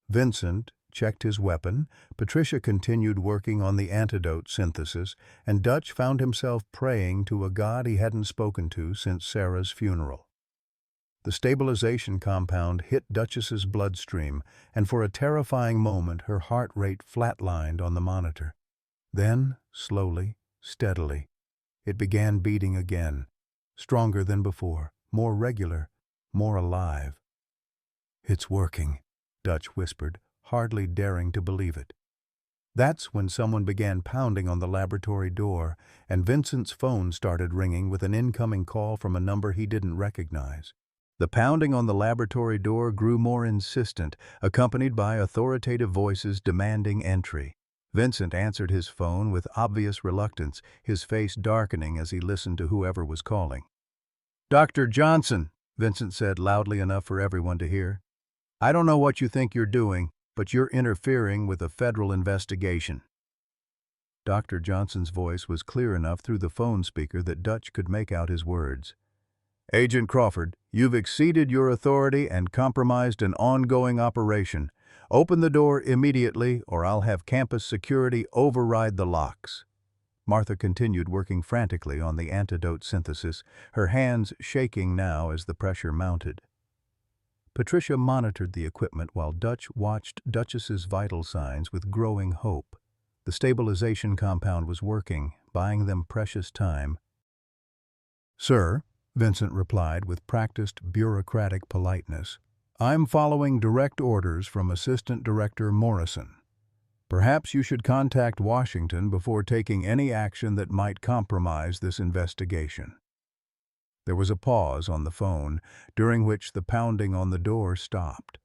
A: Vincent checked his weapon, Patricia continued working on the antidote synthesis, and Dutch found himself praying to a god he hadn't spoken to since Sarah's funeral. The stabilization compound hit Duchess's bloodstream, and for a terrifying moment her heart rate flatlined on the monitor. Then, slowly, steadily, it began beating again, stronger than before, more regular, more alive. It's working, Dutch whispered, hardly daring to believe it. That's when someone began pounding on the laboratory door, and Vincent's phone started ringing with an incoming call from a number he didn't recognize. The pounding on the laboratory door grew more insistent, accompanied by authoritative voices demanding entry. Vincent answered his phone with obvious reluctance, his face darkening as he listened to whoever was calling. "Dr. Johnson," Vincent said loudly enough for everyone to hear. "I don't know what you think you're doing, but you're interfering with a federal investigation." Dr. Johnson's voice was clear enough through the phone speaker that Dutch could make out his words. "Agent Crawford, you've exceeded your authority and compromised an ongoing operation. Open the door immediately, or I'll have campus security override the locks." Martha continued working frantically on the antidote synthesis, her hands shaking now as the pressure mounted. Patricia monitored the equipment while Dutch watched Duchess's vital signs with growing hope. The stabilization compound was working, buying them precious time. "Sir," Vincent replied with practiced bureaucratic politeness, I'm following direct orders from Assistant Director Morrison. Perhaps you should contact Washington before taking any action that might compromise this investigation." There was a pause on the phone, during which the pounding on the door stopped.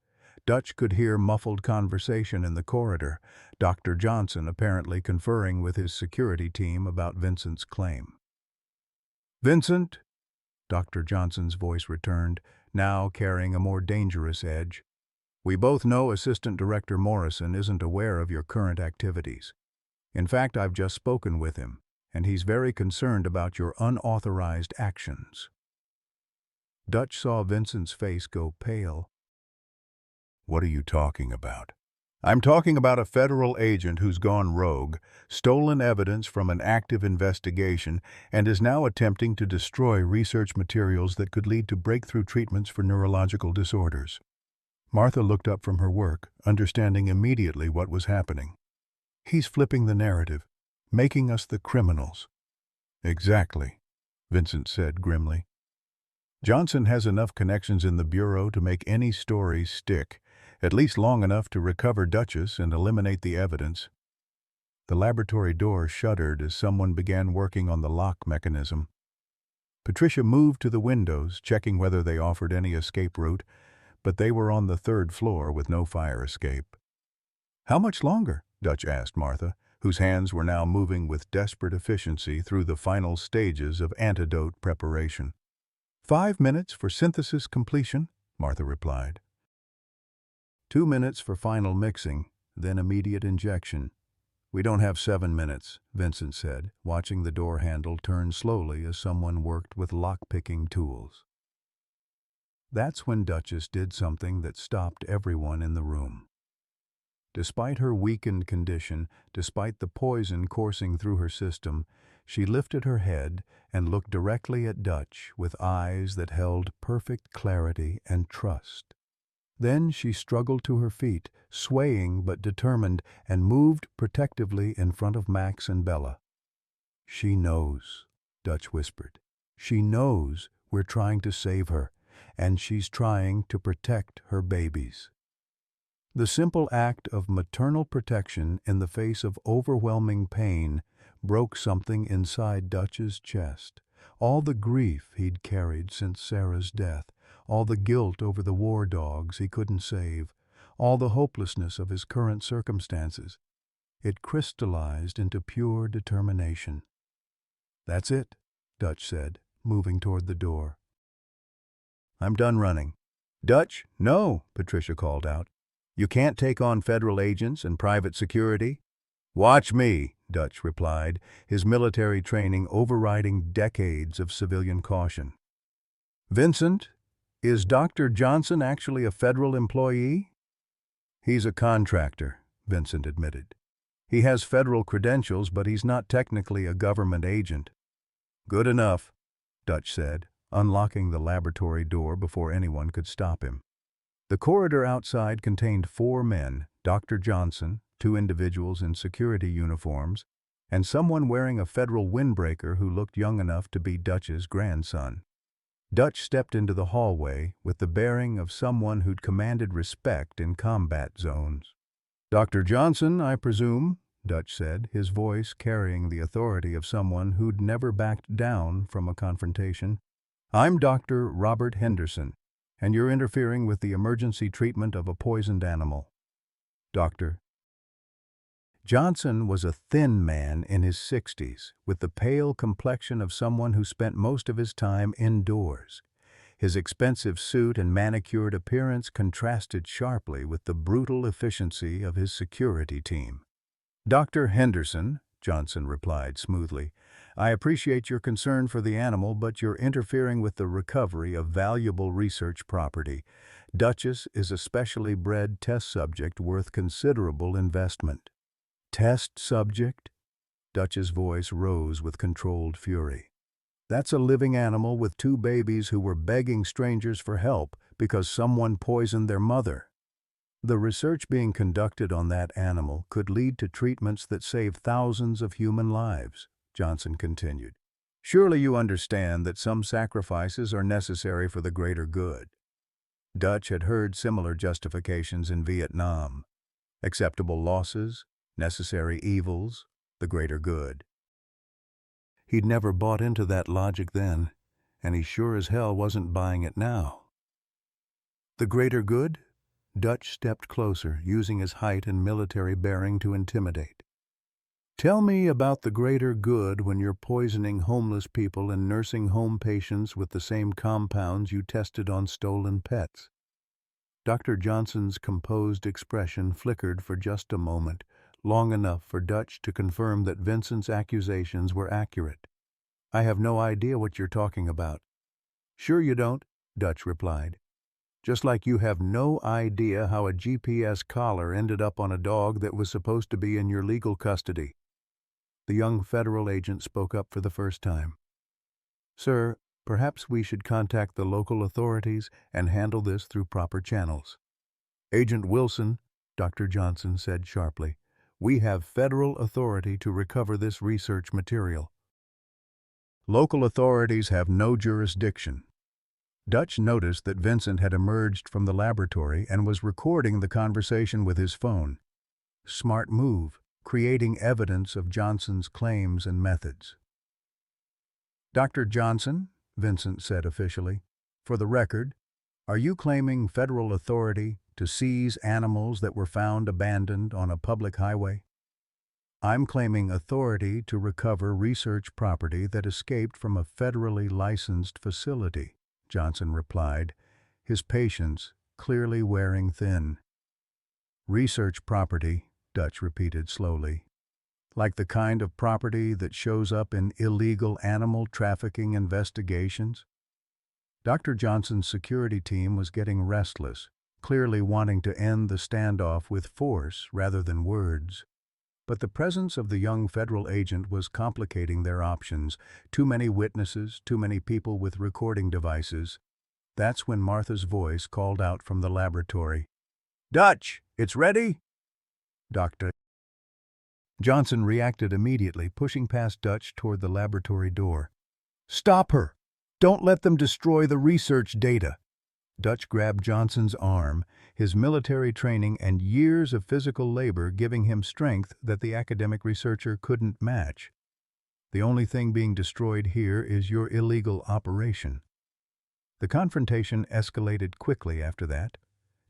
A: Dutch could hear muffled conversation in the corridor, Dr. Johnson apparently conferring with his security team about Vincent's claim. "Vincent," Dr. Johnson's voice returned, now carrying a more dangerous edge. "We both know Assistant Director Morrison isn't aware of your current activities. In fact, I've just spoken with him, and he's very concerned about your unauthorized actions." Dutch saw Vincent's face go pale. "What are you talking about?" "I'm talking about a federal agent who's gone rogue, stolen evidence from an active investigation, and is now attempting to destroy research materials that could lead to breakthrough treatments for neurological disorders." Martha looked up from her work, understanding immediately what was happening. "He's flipping the narrative, making us the criminals." "Exactly," Vincent said grimly. "Johnson has enough connections in the Bureau to make any story stick, at least long enough to recover Duchess and eliminate the evidence." The laboratory door shuddered as someone began working on the lock mechanism. Patricia moved to the windows, checking whether they offered any escape route, but they were on the 3rd floor with no fire escape. "How much longer?" Dutch asked Martha, whose hands were now moving with desperate efficiency through the final stages of antidote preparation. 5 minutes for synthesis completion," Martha replied. 2 minutes for final mixing, then immediate injection. "We don't have 7 minutes, Vincent said, watching the door handle turn slowly as someone worked with lock-picking tools. That's when Duchess did something that stopped everyone in the room. Despite her weakened condition, despite the poison coursing through her system, she lifted her head and looked directly at Dutch with eyes that held perfect clarity and trust. Then she struggled to her feet, swaying but determined, and moved protectively in front of Max and Bella. "She knows," Dutch whispered. "She knows we're trying to save her, and she's trying to protect her babies." The simple act of maternal protection in the face of overwhelming pain broke something inside Dutch's chest. All the grief he'd carried since Sarah's death, all the guilt over the war dogs he couldn't save, all the hopelessness of his current circumstances. It crystallized into pure determination. "That's it," Dutch said, moving toward the door. "I'm done running." "Dutch, no," Patricia called out. "You can't take on federal agents and private security." "Watch me," Dutch replied, his military training overriding decades of civilian caution. "Vincent, is Dr. Johnson actually a federal employee?" "He's a contractor," Vincent admitted. "He has federal credentials, but he's not technically a government agent." "Good enough," Dutch said, unlocking the laboratory door before anyone could stop him. The corridor outside contained 4 men, Dr. Johnson, 2 individuals in security uniforms, and someone wearing a federal windbreaker who looked young enough to be Dutch's grandson. Dutch stepped into the hallway with the bearing of someone who'd commanded respect in combat zones. "Dr. Johnson, I presume," Dutch said, his voice carrying the authority of someone who'd never backed down from a confrontation. "I'm Dr. Robert Henderson, and you're interfering with the emergency treatment of a poisoned animal." "Doctor." Johnson was a thin man in his 60s, with the pale complexion of someone who spent most of his time indoors. His expensive suit and manicured appearance contrasted sharply with the brutal efficiency of his security team. "Dr. Henderson," Johnson replied smoothly, "I appreciate your concern for the animal, but you're interfering with the recovery of valuable research property. Duchess is a specially bred test subject worth considerable investment." "Test subject?" Dutch's voice rose with controlled fury. "That's a living animal with 2 babies who were begging strangers for help because someone poisoned their mother. The research being conducted on that animal could lead to treatments that save thousands of human lives," Johnson continued. "Surely you understand that some sacrifices are necessary for the greater good." Dutch had heard similar justifications in Vietnam. Acceptable losses, necessary evils, the greater good. He'd never bought into that logic then, and he sure as hell wasn't buying it now. The greater good? Dutch stepped closer, using his height and military bearing to intimidate. Tell me about the greater good when you're poisoning homeless people and nursing home patients with the same compounds you tested on stolen pets. Dr. Johnson's composed expression flickered for just a moment, long enough for Dutch to confirm that Vincent's accusations were accurate. I have no idea what you're talking about. Sure you don't, Dutch replied. Just like you have no idea how a GPS collar ended up on a dog that was supposed to be in your legal custody. The young federal agent spoke up for the first time. Sir, perhaps we should contact the local authorities and handle this through proper channels. Agent Wilson, Dr. Johnson said sharply, we have federal authority to recover this research material. Local authorities have no jurisdiction. Dutch noticed that Vincent had emerged from the laboratory and was recording the conversation with his phone. Smart move, creating evidence of Johnson's claims and methods. Dr. Johnson, Vincent said officially, for the record, are you claiming federal authority to seize animals that were found abandoned on a public highway? I'm claiming authority to recover research property that escaped from a federally licensed facility, Johnson replied, his patience clearly wearing thin. Research property, Dutch repeated slowly, like the kind of property that shows up in illegal animal trafficking investigations? Dr. Johnson's security team was getting restless, clearly wanting to end the standoff with force rather than words. But the presence of the young federal agent was complicating their options. Too many witnesses, too many people with recording devices. That's when Martha's voice called out from the laboratory. Dutch, it's ready? Dr. Johnson reacted immediately, pushing past Dutch toward the laboratory door. Stop her! Don't let them destroy the research data! Dutch grabbed Johnson's arm, his military training and years of physical labor giving him strength that the academic researcher couldn't match. The only thing being destroyed here is your illegal operation. The confrontation escalated quickly after that.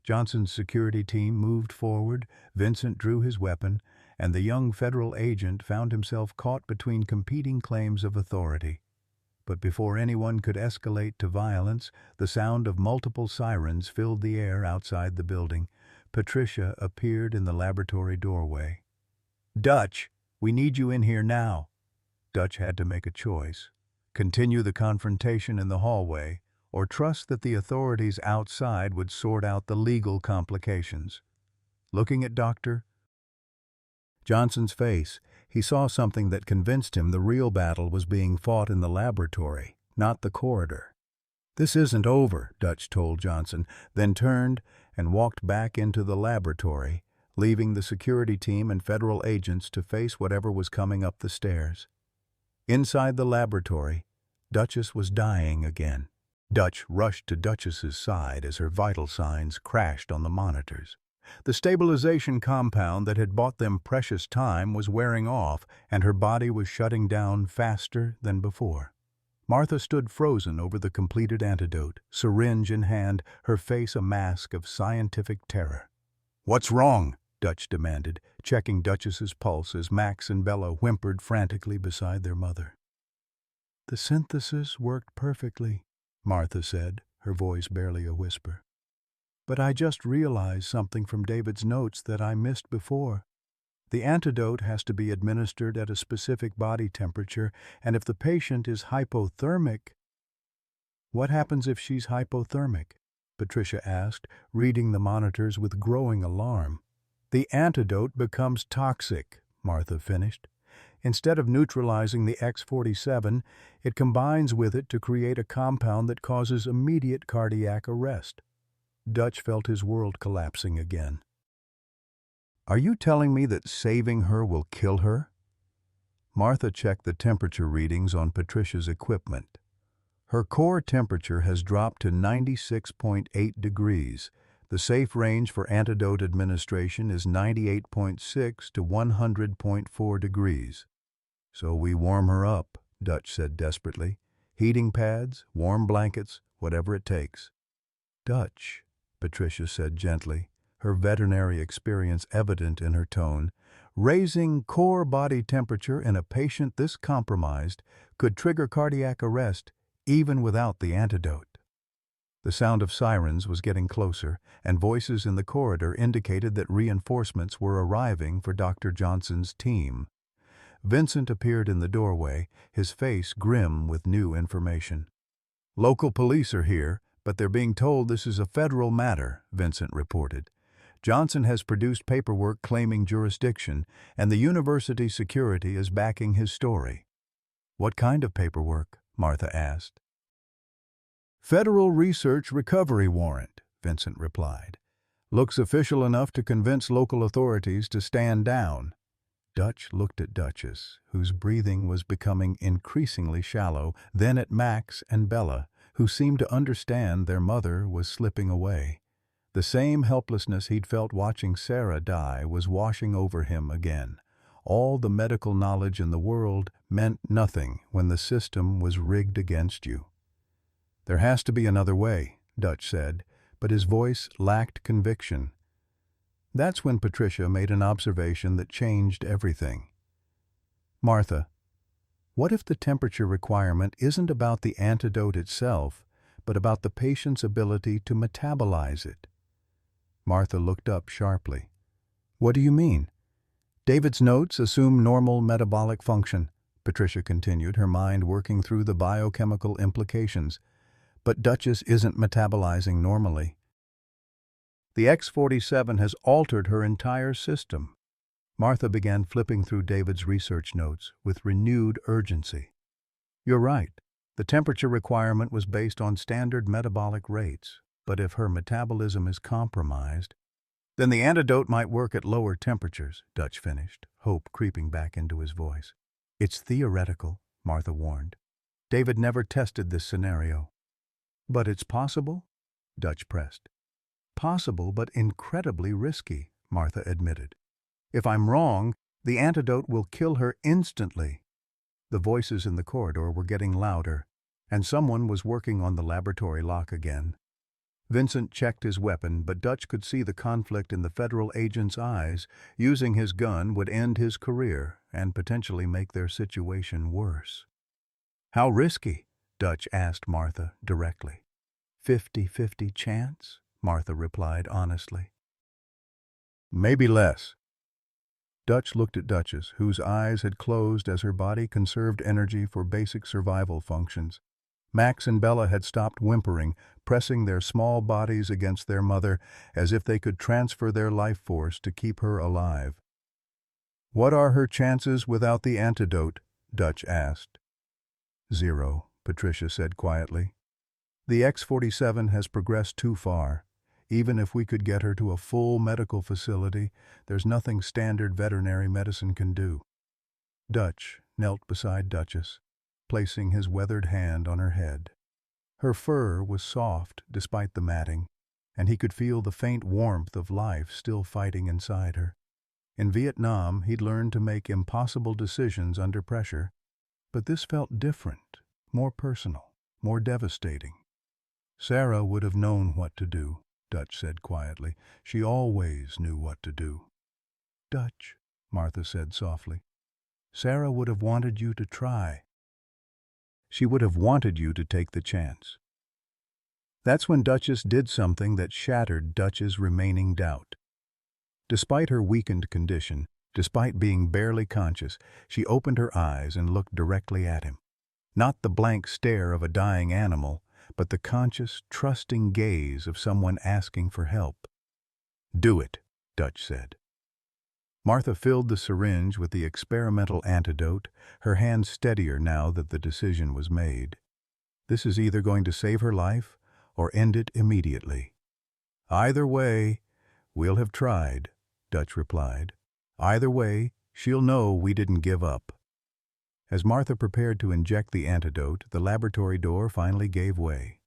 A: Johnson's security team moved forward, Vincent drew his weapon, and the young federal agent found himself caught between competing claims of authority. But before anyone could escalate to violence, the sound of multiple sirens filled the air outside the building. Patricia appeared in the laboratory doorway. Dutch, we need you in here now. Dutch had to make a choice. Continue the confrontation in the hallway, or trust that the authorities outside would sort out the legal complications. Looking at Dr. Johnson's face, he saw something that convinced him the real battle was being fought in the laboratory, not the corridor. This isn't over, Dutch told Johnson, then turned and walked back into the laboratory, leaving the security team and federal agents to face whatever was coming up the stairs. Inside the laboratory, Duchess was dying again. Dutch rushed to Duchess's side as her vital signs crashed on the monitors. The stabilization compound that had bought them precious time was wearing off, and her body was shutting down faster than before. Martha stood frozen over the completed antidote, syringe in hand, her face a mask of scientific terror. "What's wrong?" Dutch demanded, checking Duchess's pulse as Max and Bella whimpered frantically beside their mother. "The synthesis worked perfectly," Martha said, her voice barely a whisper. "But I just realized something from David's notes that I missed before. The antidote has to be administered at a specific body temperature, and if the patient is hypothermic—" "What happens if she's hypothermic?" Patricia asked, reading the monitors with growing alarm. "The antidote becomes toxic," Martha finished. "Instead of neutralizing the X47, it combines with it to create a compound that causes immediate cardiac arrest." Dutch felt his world collapsing again. "Are you telling me that saving her will kill her?" Martha checked the temperature readings on Patricia's equipment. Her core temperature has dropped to 96.8 degrees. The safe range for antidote administration is 98.6 to 100.4 degrees. So we warm her up, Dutch said desperately. Heating pads, warm blankets, whatever it takes. Dutch, Patricia said gently, her veterinary experience evident in her tone. Raising core body temperature in a patient this compromised could trigger cardiac arrest even without the antidote. The sound of sirens was getting closer, and voices in the corridor indicated that reinforcements were arriving for Dr. Johnson's team. Vincent appeared in the doorway, his face grim with new information. "Local police are here, but they're being told this is a federal matter," Vincent reported. "Johnson has produced paperwork claiming jurisdiction, and the university security is backing his story." "What kind of paperwork?" Martha asked. "Federal Research Recovery Warrant," Vincent replied. "Looks official enough to convince local authorities to stand down." Dutch looked at Duchess, whose breathing was becoming increasingly shallow, then at Max and Bella, who seemed to understand their mother was slipping away. The same helplessness he'd felt watching Sarah die was washing over him again. All the medical knowledge in the world meant nothing when the system was rigged against you. "There has to be another way," Dutch said, but his voice lacked conviction. That's when Patricia made an observation that changed everything. "Martha, what if the temperature requirement isn't about the antidote itself, but about the patient's ability to metabolize it?" Martha looked up sharply. "What do you mean?" "David's notes assume normal metabolic function," Patricia continued, her mind working through the biochemical implications. "But Duchess isn't metabolizing normally. The X-47 has altered her entire system." Martha began flipping through David's research notes with renewed urgency. "You're right. The temperature requirement was based on standard metabolic rates, but if her metabolism is compromised, then the antidote might work at lower temperatures," Dutch finished, hope creeping back into his voice. "It's theoretical," Martha warned. "David never tested this scenario." "But it's possible?" Dutch pressed. "Possible, but incredibly risky," Martha admitted. "If I'm wrong, the antidote will kill her instantly." The voices in the corridor were getting louder, and someone was working on the laboratory lock again. Vincent checked his weapon, but Dutch could see the conflict in the federal agent's eyes. Using his gun would end his career and potentially make their situation worse. "How risky?" Dutch asked Martha directly. 50-50 chance?" Martha replied honestly. "Maybe less." Dutch looked at Duchess, whose eyes had closed as her body conserved energy for basic survival functions. Max and Bella had stopped whimpering, pressing their small bodies against their mother as if they could transfer their life force to keep her alive. "What are her chances without the antidote?" Dutch asked. "Zero," Patricia said quietly. "The X-47 has progressed too far. Even if we could get her to a full medical facility, there's nothing standard veterinary medicine can do." Dutch knelt beside Duchess, placing his weathered hand on her head. Her fur was soft despite the matting, and he could feel the faint warmth of life still fighting inside her. In Vietnam, he'd learned to make impossible decisions under pressure, but this felt different, more personal, more devastating. "Sarah would have known what to do," Dutch said quietly. "She always knew what to do." "Dutch," Martha said softly, "Sarah would have wanted you to try. She would have wanted you to take the chance." That's when Duchess did something that shattered Dutch's remaining doubt. Despite her weakened condition, despite being barely conscious, she opened her eyes and looked directly at him. Not the blank stare of a dying animal, but the conscious, trusting gaze of someone asking for help. "Do it," Dutch said. Martha filled the syringe with the experimental antidote, her hand steadier now that the decision was made. "This is either going to save her life or end it immediately." "Either way, we'll have tried," Dutch replied. "Either way, she'll know we didn't give up." As Martha prepared to inject the antidote, the laboratory door finally gave way.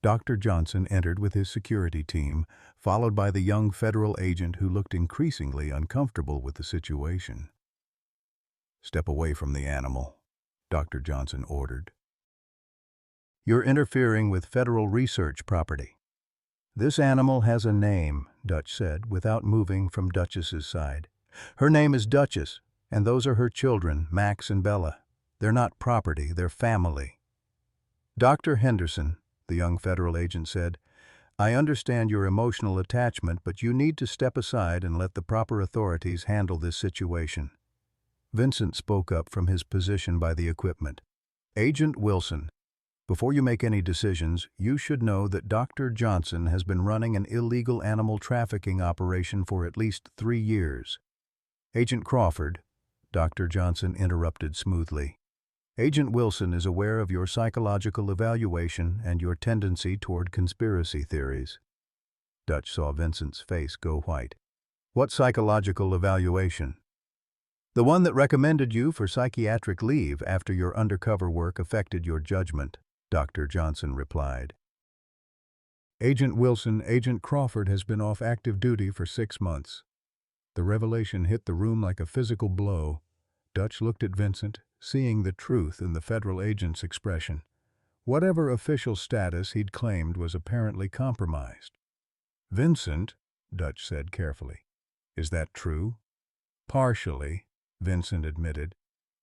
A: Dr. Johnson entered with his security team, followed by the young federal agent who looked increasingly uncomfortable with the situation. "Step away from the animal," Dr. Johnson ordered. "You're interfering with federal research property." "This animal has a name," Dutch said, without moving from Duchess's side. "Her name is Duchess, and those are her children, Max and Bella. They're not property, they're family." "Dr. Henderson," the young federal agent said, "I understand your emotional attachment, but you need to step aside and let the proper authorities handle this situation." Vincent spoke up from his position by the equipment. "Agent Wilson, before you make any decisions, you should know that Dr. Johnson has been running an illegal animal trafficking operation for at least 3 years. Agent Crawford," Dr. Johnson interrupted smoothly, "Agent Wilson is aware of your psychological evaluation and your tendency toward conspiracy theories." Dutch saw Vincent's face go white. "What psychological evaluation?" "The one that recommended you for psychiatric leave after your undercover work affected your judgment," Dr. Johnson replied. "Agent Wilson, Agent Crawford has been off active duty for 6 months." The revelation hit the room like a physical blow. Dutch looked at Vincent, seeing the truth in the federal agent's expression. Whatever official status he'd claimed was apparently compromised. "Vincent," Dutch said carefully, "is that true?" "Partially," Vincent admitted.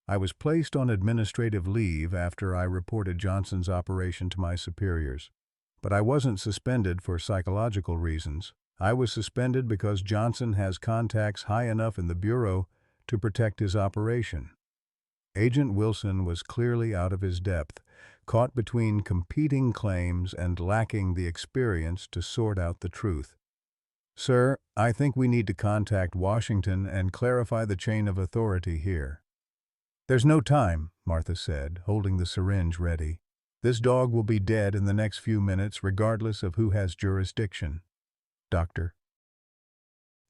A: "I was placed on administrative leave after I reported Johnson's operation to my superiors. But I wasn't suspended for psychological reasons. I was suspended because Johnson has contacts high enough in the Bureau to protect his operation." Agent Wilson was clearly out of his depth, caught between competing claims and lacking the experience to sort out the truth. "Sir, I think we need to contact Washington and clarify the chain of authority here." "There's no time," Martha said, holding the syringe ready. "This dog will be dead in the next few minutes regardless of who has jurisdiction." "Doctor."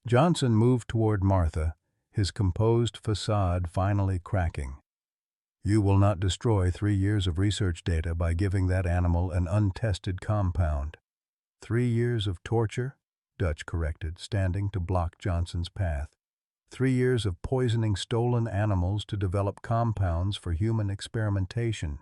A: Johnson moved toward Martha, his composed facade finally cracking. "You will not destroy 3 years of research data by giving that animal an untested compound." "3 years of torture?" Dutch corrected, standing to block Johnson's path. 3 years of poisoning stolen animals to develop compounds for human experimentation.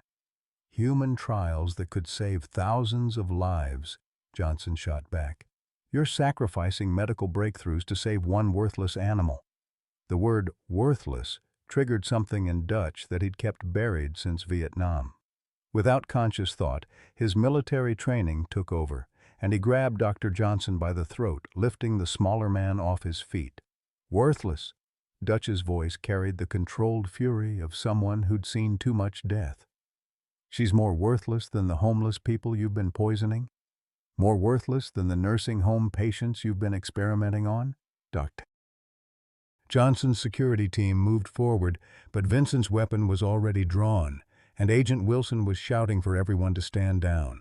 A: Human trials that could save thousands of lives, Johnson shot back. "You're sacrificing medical breakthroughs to save one worthless animal." The word worthless triggered something in Dutch that he'd kept buried since Vietnam. Without conscious thought, his military training took over, and he grabbed Dr. Johnson by the throat, lifting the smaller man off his feet. "Worthless." Dutch's voice carried the controlled fury of someone who'd seen too much death. "She's more worthless than the homeless people you've been poisoning? More worthless than the nursing home patients you've been experimenting on?" Dr. Johnson's security team moved forward, but Vincent's weapon was already drawn, and Agent Wilson was shouting for everyone to stand down.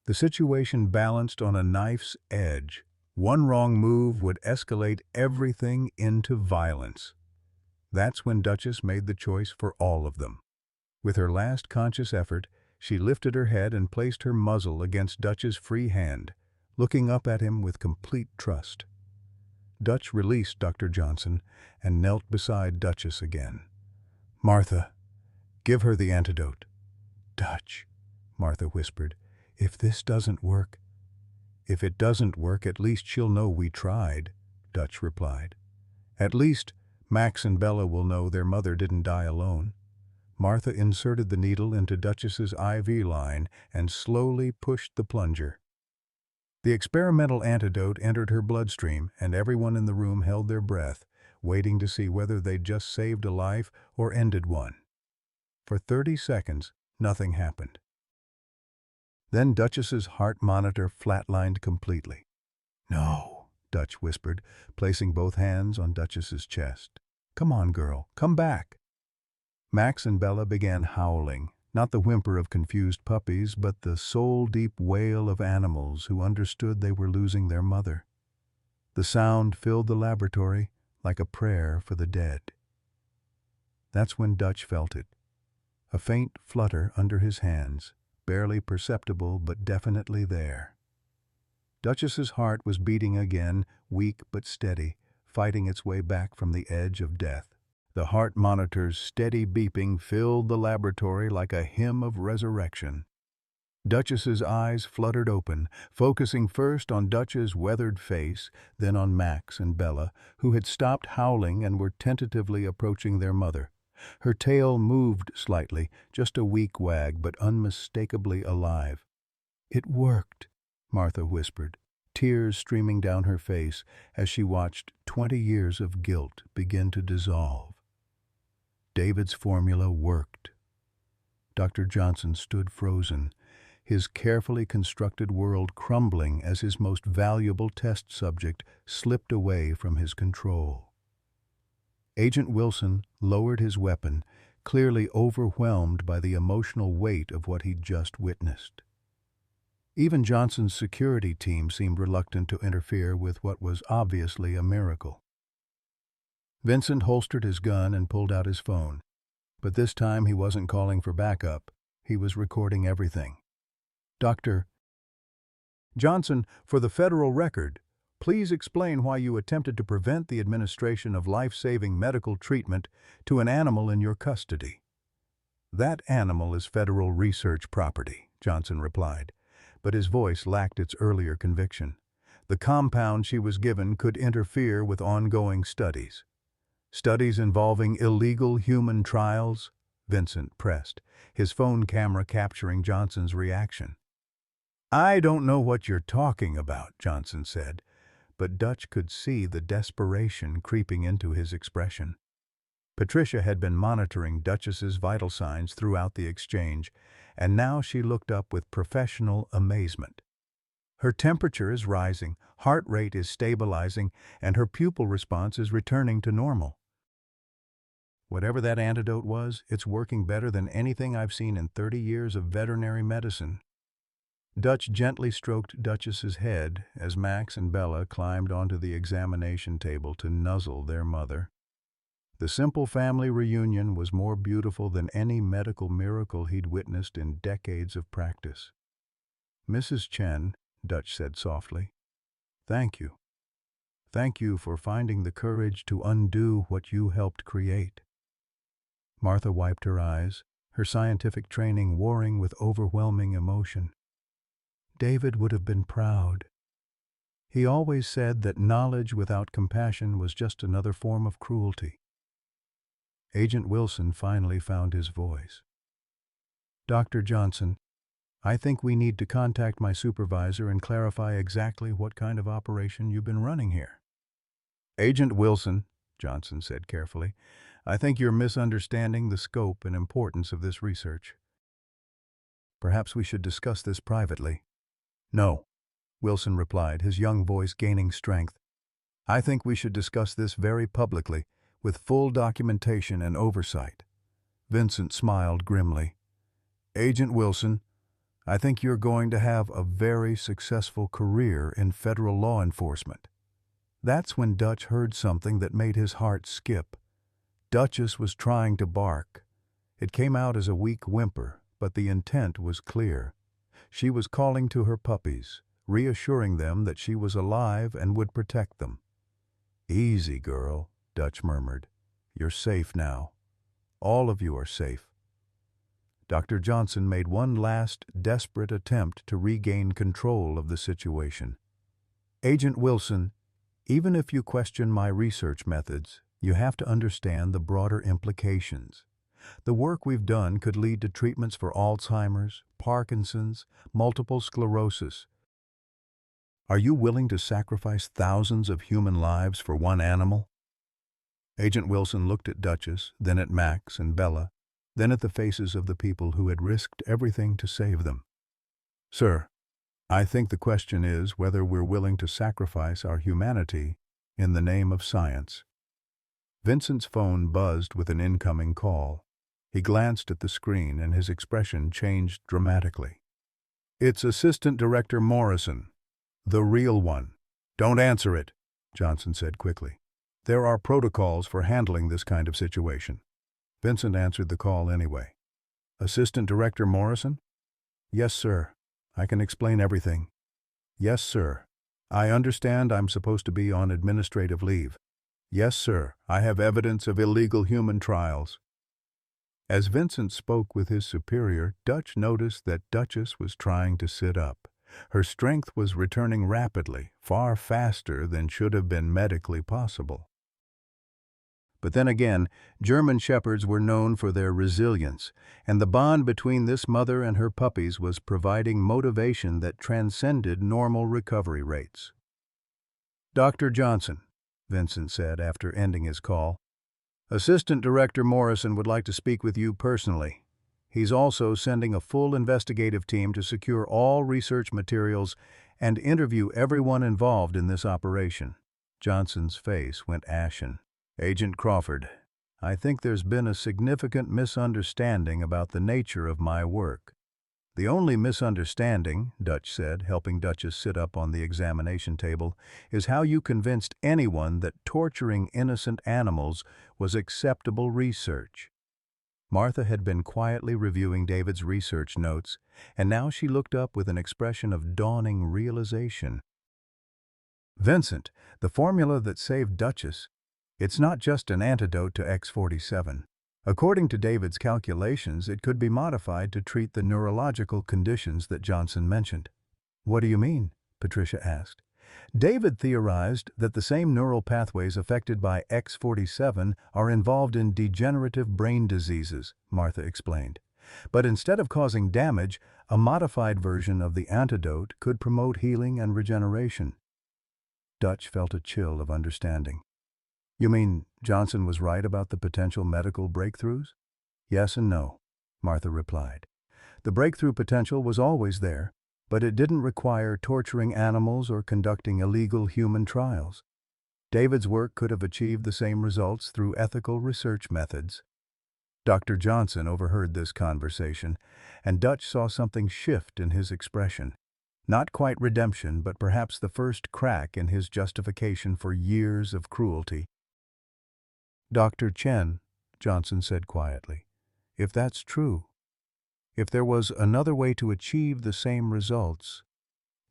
A: The situation balanced on a knife's edge. One wrong move would escalate everything into violence. That's when Duchess made the choice for all of them. With her last conscious effort, she lifted her head and placed her muzzle against Dutch's free hand, looking up at him with complete trust. Dutch released Dr. Johnson and knelt beside Duchess again. "Martha, give her the antidote." "Dutch," Martha whispered, "if this doesn't work—" "If it doesn't work, at least she'll know we tried," Dutch replied. "At least Max and Bella will know their mother didn't die alone." Martha inserted the needle into Duchess's IV line and slowly pushed the plunger. The experimental antidote entered her bloodstream, and everyone in the room held their breath, waiting to see whether they'd just saved a life or ended one. For 30 seconds, nothing happened. Then Duchess's heart monitor flatlined completely. "No," Dutch whispered, placing both hands on Duchess's chest. "Come on, girl, come back." Max and Bella began howling, not the whimper of confused puppies, but the soul-deep wail of animals who understood they were losing their mother. The sound filled the laboratory like a prayer for the dead. That's when Dutch felt it. A faint flutter under his hands, barely perceptible but definitely there. Duchess's heart was beating again, weak but steady, fighting its way back from the edge of death. The heart monitor's steady beeping filled the laboratory like a hymn of resurrection. Duchess's eyes fluttered open, focusing first on Dutch's weathered face, then on Max and Bella, who had stopped howling and were tentatively approaching their mother. Her tail moved slightly, just a weak wag, but unmistakably alive. "It worked," Martha whispered, tears streaming down her face as she watched 20 years of guilt begin to dissolve. David's formula worked. Dr. Johnson stood frozen, his carefully constructed world crumbling as his most valuable test subject slipped away from his control. Agent Wilson lowered his weapon, clearly overwhelmed by the emotional weight of what he'd just witnessed. Even Johnson's security team seemed reluctant to interfere with what was obviously a miracle. Vincent holstered his gun and pulled out his phone. But this time he wasn't calling for backup. He was recording everything. "Dr. Johnson, for the federal record, please explain why you attempted to prevent the administration of life-saving medical treatment to an animal in your custody." "That animal is federal research property," Johnson replied, but his voice lacked its earlier conviction. "The compound she was given could interfere with ongoing studies." "Studies involving illegal human trials?" Vincent pressed, his phone camera capturing Johnson's reaction. "I don't know what you're talking about," Johnson said, but Dutch could see the desperation creeping into his expression. Patricia had been monitoring Duchess's vital signs throughout the exchange, and now she looked up with professional amazement. Her temperature is rising, heart rate is stabilizing, and her pupil response is returning to normal. "Whatever that antidote was, it's working better than anything I've seen in 30 years of veterinary medicine." Dutch gently stroked Duchess's head as Max and Bella climbed onto the examination table to nuzzle their mother. The simple family reunion was more beautiful than any medical miracle he'd witnessed in decades of practice. "Mrs. Chen," Dutch said softly, "thank you. Thank you for finding the courage to undo what you helped create." Martha wiped her eyes, her scientific training warring with overwhelming emotion. "David would have been proud. He always said that knowledge without compassion was just another form of cruelty." Agent Wilson finally found his voice. "Dr. Johnson, I think we need to contact my supervisor and clarify exactly what kind of operation you've been running here." "Agent Wilson," Johnson said carefully, "I think you're misunderstanding the scope and importance of this research. Perhaps we should discuss this privately." "No," Wilson replied, his young voice gaining strength. "I think we should discuss this very publicly, with full documentation and oversight." Vincent smiled grimly. "Agent Wilson, I think you're going to have a very successful career in federal law enforcement." That's when Dutch heard something that made his heart skip. Duchess was trying to bark. It came out as a weak whimper, but the intent was clear. She was calling to her puppies, reassuring them that she was alive and would protect them. "Easy, girl," Dutch murmured. "You're safe now. All of you are safe." Dr. Johnson made one last, desperate attempt to regain control of the situation. "Agent Wilson, even if you question my research methods, you have to understand the broader implications. The work we've done could lead to treatments for Alzheimer's, Parkinson's, multiple sclerosis. Are you willing to sacrifice thousands of human lives for one animal?" Agent Wilson looked at Duchess, then at Max and Bella, then at the faces of the people who had risked everything to save them. "Sir, I think the question is whether we're willing to sacrifice our humanity in the name of science." Vincent's phone buzzed with an incoming call. He glanced at the screen and his expression changed dramatically. "It's Assistant Director Morrison. The real one." "Don't answer it," Johnson said quickly. "There are protocols for handling this kind of situation." Vincent answered the call anyway. Assistant Director Morrison? Yes, sir. I can explain everything. Yes, sir. I understand I'm supposed to be on administrative leave. Yes, sir. I have evidence of illegal human trials. As Vincent spoke with his superior, Dutch noticed that Duchess was trying to sit up. Her strength was returning rapidly, far faster than should have been medically possible. But then again, German Shepherds were known for their resilience, and the bond between this mother and her puppies was providing motivation that transcended normal recovery rates. Dr. Johnson, Vincent said after ending his call, Assistant Director Morrison would like to speak with you personally. He's also sending a full investigative team to secure all research materials and interview everyone involved in this operation. Johnson's face went ashen. Agent Crawford, I think there's been a significant misunderstanding about the nature of my work. The only misunderstanding, Dutch said, helping Duchess sit up on the examination table, is how you convinced anyone that torturing innocent animals was acceptable research. Martha had been quietly reviewing David's research notes, and now she looked up with an expression of dawning realization. Vincent, the formula that saved Duchess, it's not just an antidote to X47. According to David's calculations, it could be modified to treat the neurological conditions that Johnson mentioned. What do you mean? Patricia asked. David theorized that the same neural pathways affected by X47 are involved in degenerative brain diseases, Martha explained. But instead of causing damage, a modified version of the antidote could promote healing and regeneration. Dutch felt a chill of understanding. You mean Johnson was right about the potential medical breakthroughs? Yes and no, Martha replied. The breakthrough potential was always there, but it didn't require torturing animals or conducting illegal human trials. David's work could have achieved the same results through ethical research methods. Dr. Johnson overheard this conversation, and Dutch saw something shift in his expression. Not quite redemption, but perhaps the first crack in his justification for years of cruelty. Dr. Chen, Johnson said quietly, if that's true, if there was another way to achieve the same results,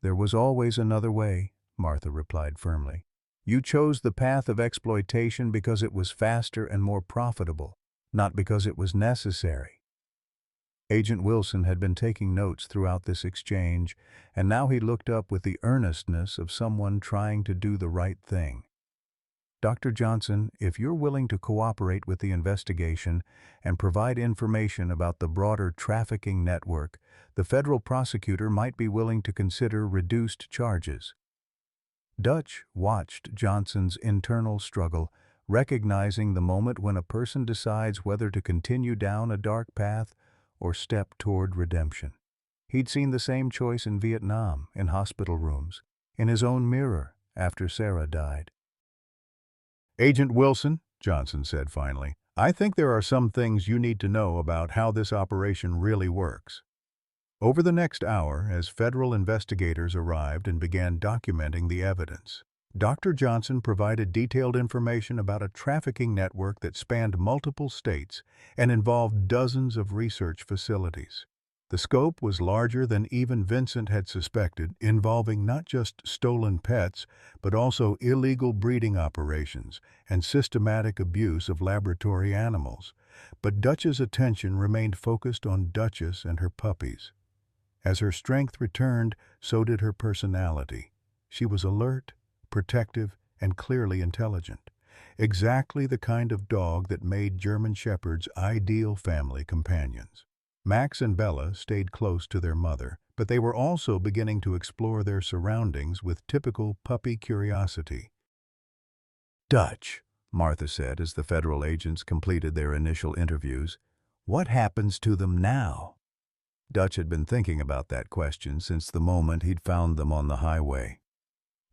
A: there was always another way, Martha replied firmly. You chose the path of exploitation because it was faster and more profitable, not because it was necessary. Agent Wilson had been taking notes throughout this exchange, and now he looked up with the earnestness of someone trying to do the right thing. Dr. Johnson, if you're willing to cooperate with the investigation and provide information about the broader trafficking network, the federal prosecutor might be willing to consider reduced charges. Dutch watched Johnson's internal struggle, recognizing the moment when a person decides whether to continue down a dark path or step toward redemption. He'd seen the same choice in Vietnam, in hospital rooms, in his own mirror after Sarah died. Agent Wilson, Johnson said finally, I think there are some things you need to know about how this operation really works. Over the next hour, as federal investigators arrived and began documenting the evidence, Dr. Johnson provided detailed information about a trafficking network that spanned multiple states and involved dozens of research facilities. The scope was larger than even Vincent had suspected, involving not just stolen pets, but also illegal breeding operations and systematic abuse of laboratory animals. But Dutch's attention remained focused on Duchess and her puppies. As her strength returned, so did her personality. She was alert, protective, and clearly intelligent. Exactly the kind of dog that made German Shepherds ideal family companions. Max and Bella stayed close to their mother, but they were also beginning to explore their surroundings with typical puppy curiosity. Dutch, Martha said as the federal agents completed their initial interviews, what happens to them now? Dutch had been thinking about that question since the moment he'd found them on the highway.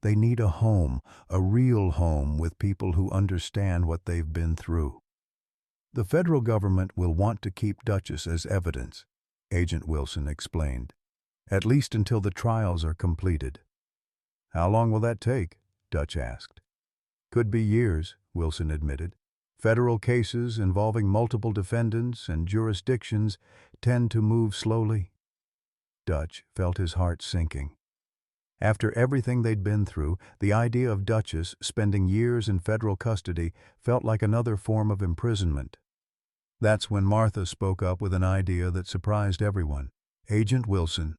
A: They need a home, a real home with people who understand what they've been through. The federal government will want to keep Duchess as evidence, Agent Wilson explained, at least until the trials are completed. How long will that take? Dutch asked. Could be years, Wilson admitted. Federal cases involving multiple defendants and jurisdictions tend to move slowly. Dutch felt his heart sinking. After everything they'd been through, the idea of Duchess spending years in federal custody felt like another form of imprisonment. That's when Martha spoke up with an idea that surprised everyone. Agent Wilson,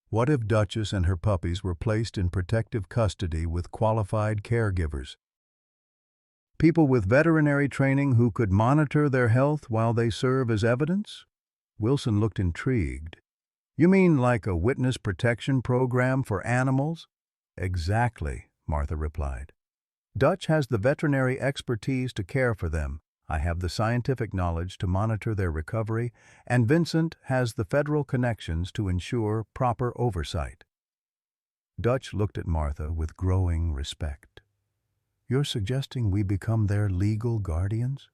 A: what if Duchess and her puppies were placed in protective custody with qualified caregivers? People with veterinary training who could monitor their health while they serve as evidence? Wilson looked intrigued. You mean like a witness protection program for animals? Exactly, Martha replied. Dutch has the veterinary expertise to care for them. I have the scientific knowledge to monitor their recovery, and Vincent has the federal connections to ensure proper oversight. Dutch looked at Martha with growing respect. You're suggesting we become their legal guardians?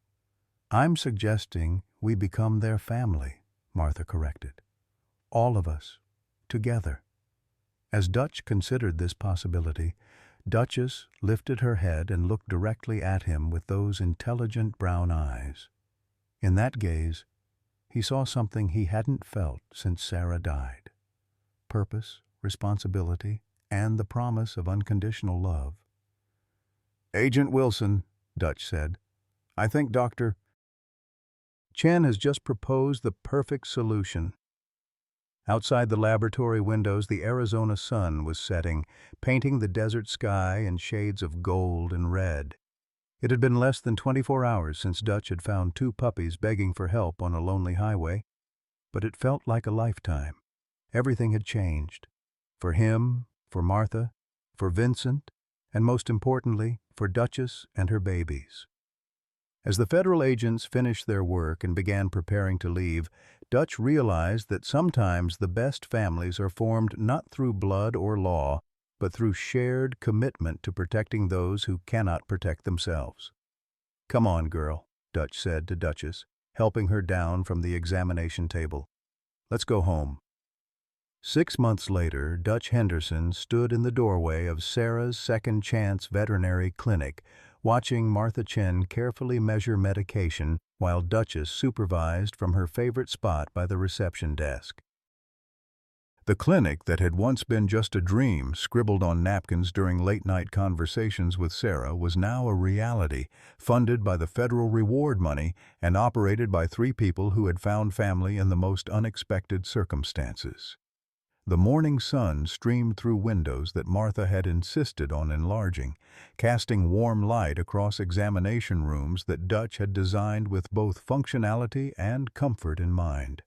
A: I'm suggesting we become their family, Martha corrected. All of us, together. As Dutch considered this possibility, Duchess lifted her head and looked directly at him with those intelligent brown eyes. In that gaze, he saw something he hadn't felt since Sarah died. Purpose, responsibility, and the promise of unconditional love. Agent Wilson, Dutch said, I think Dr. Chen has just proposed the perfect solution. Outside the laboratory windows, the Arizona sun was setting, painting the desert sky in shades of gold and red. It had been less than 24 hours since Dutch had found 2 puppies begging for help on a lonely highway, but it felt like a lifetime. Everything had changed. For him, for Martha, for Vincent, and most importantly, for Duchess and her babies. As the federal agents finished their work and began preparing to leave, Dutch realized that sometimes the best families are formed not through blood or law, but through shared commitment to protecting those who cannot protect themselves. Come on, girl, Dutch said to Duchess, helping her down from the examination table. Let's go home. 6 months later, Dutch Henderson stood in the doorway of Sarah's Second Chance Veterinary Clinic, watching Martha Chen carefully measure medication while Duchess supervised from her favorite spot by the reception desk. The clinic that had once been just a dream scribbled on napkins during late-night conversations with Sarah was now a reality, funded by the federal reward money and operated by 3 people who had found family in the most unexpected circumstances. The morning sun streamed through windows that Martha had insisted on enlarging, casting warm light across examination rooms that Dutch had designed with both functionality and comfort in mind.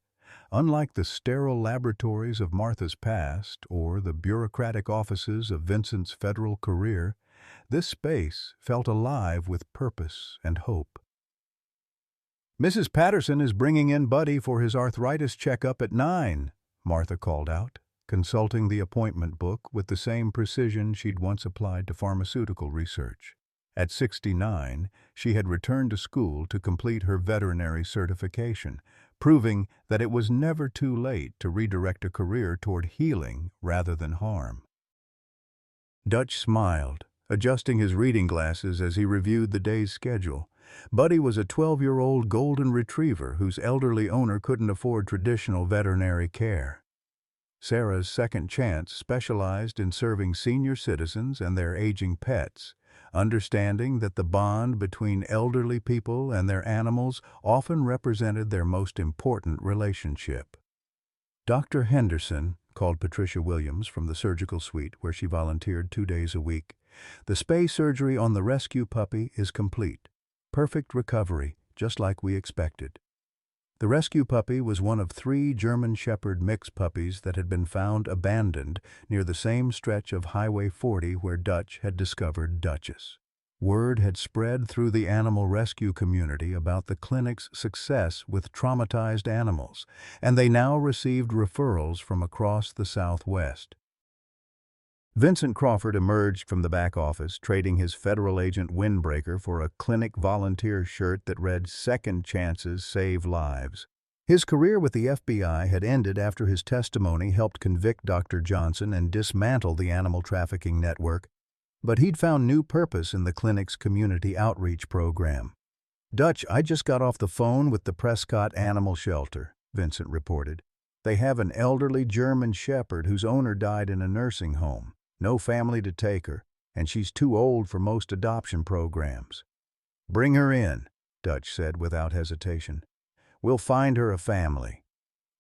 A: Unlike the sterile laboratories of Martha's past or the bureaucratic offices of Vincent's federal career, this space felt alive with purpose and hope. Mrs. Patterson is bringing in Buddy for his arthritis checkup at 9, Martha called out, consulting the appointment book with the same precision she'd once applied to pharmaceutical research. At 69, she had returned to school to complete her veterinary certification, proving that it was never too late to redirect a career toward healing rather than harm. Dutch smiled, adjusting his reading glasses as he reviewed the day's schedule. Buddy was a 12-year-old golden retriever whose elderly owner couldn't afford traditional veterinary care. Sarah's Second Chance specialized in serving senior citizens and their aging pets, understanding that the bond between elderly people and their animals often represented their most important relationship. Dr. Henderson called Patricia Williams from the surgical suite where she volunteered 2 days a week. The spay surgery on the rescue puppy is complete. Perfect recovery, just like we expected. The rescue puppy was one of 3 German Shepherd mix puppies that had been found abandoned near the same stretch of Highway 40 where Dutch had discovered Duchess. Word had spread through the animal rescue community about the clinic's success with traumatized animals, and they now received referrals from across the Southwest. Vincent Crawford emerged from the back office, trading his federal agent windbreaker for a clinic volunteer shirt that read "Second Chances Save Lives." His career with the FBI had ended after his testimony helped convict Dr. Johnson and dismantle the animal trafficking network, but he'd found new purpose in the clinic's community outreach program. "Dutch, I just got off the phone with the Prescott Animal Shelter," Vincent reported. "They have an elderly German Shepherd whose owner died in a nursing home. No family to take her, and she's too old for most adoption programs." "Bring her in," Dutch said without hesitation. "We'll find her a family."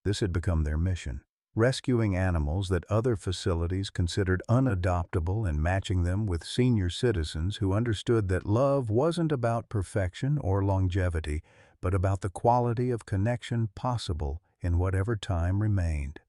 A: This had become their mission, rescuing animals that other facilities considered unadoptable and matching them with senior citizens who understood that love wasn't about perfection or longevity, but about the quality of connection possible in whatever time remained.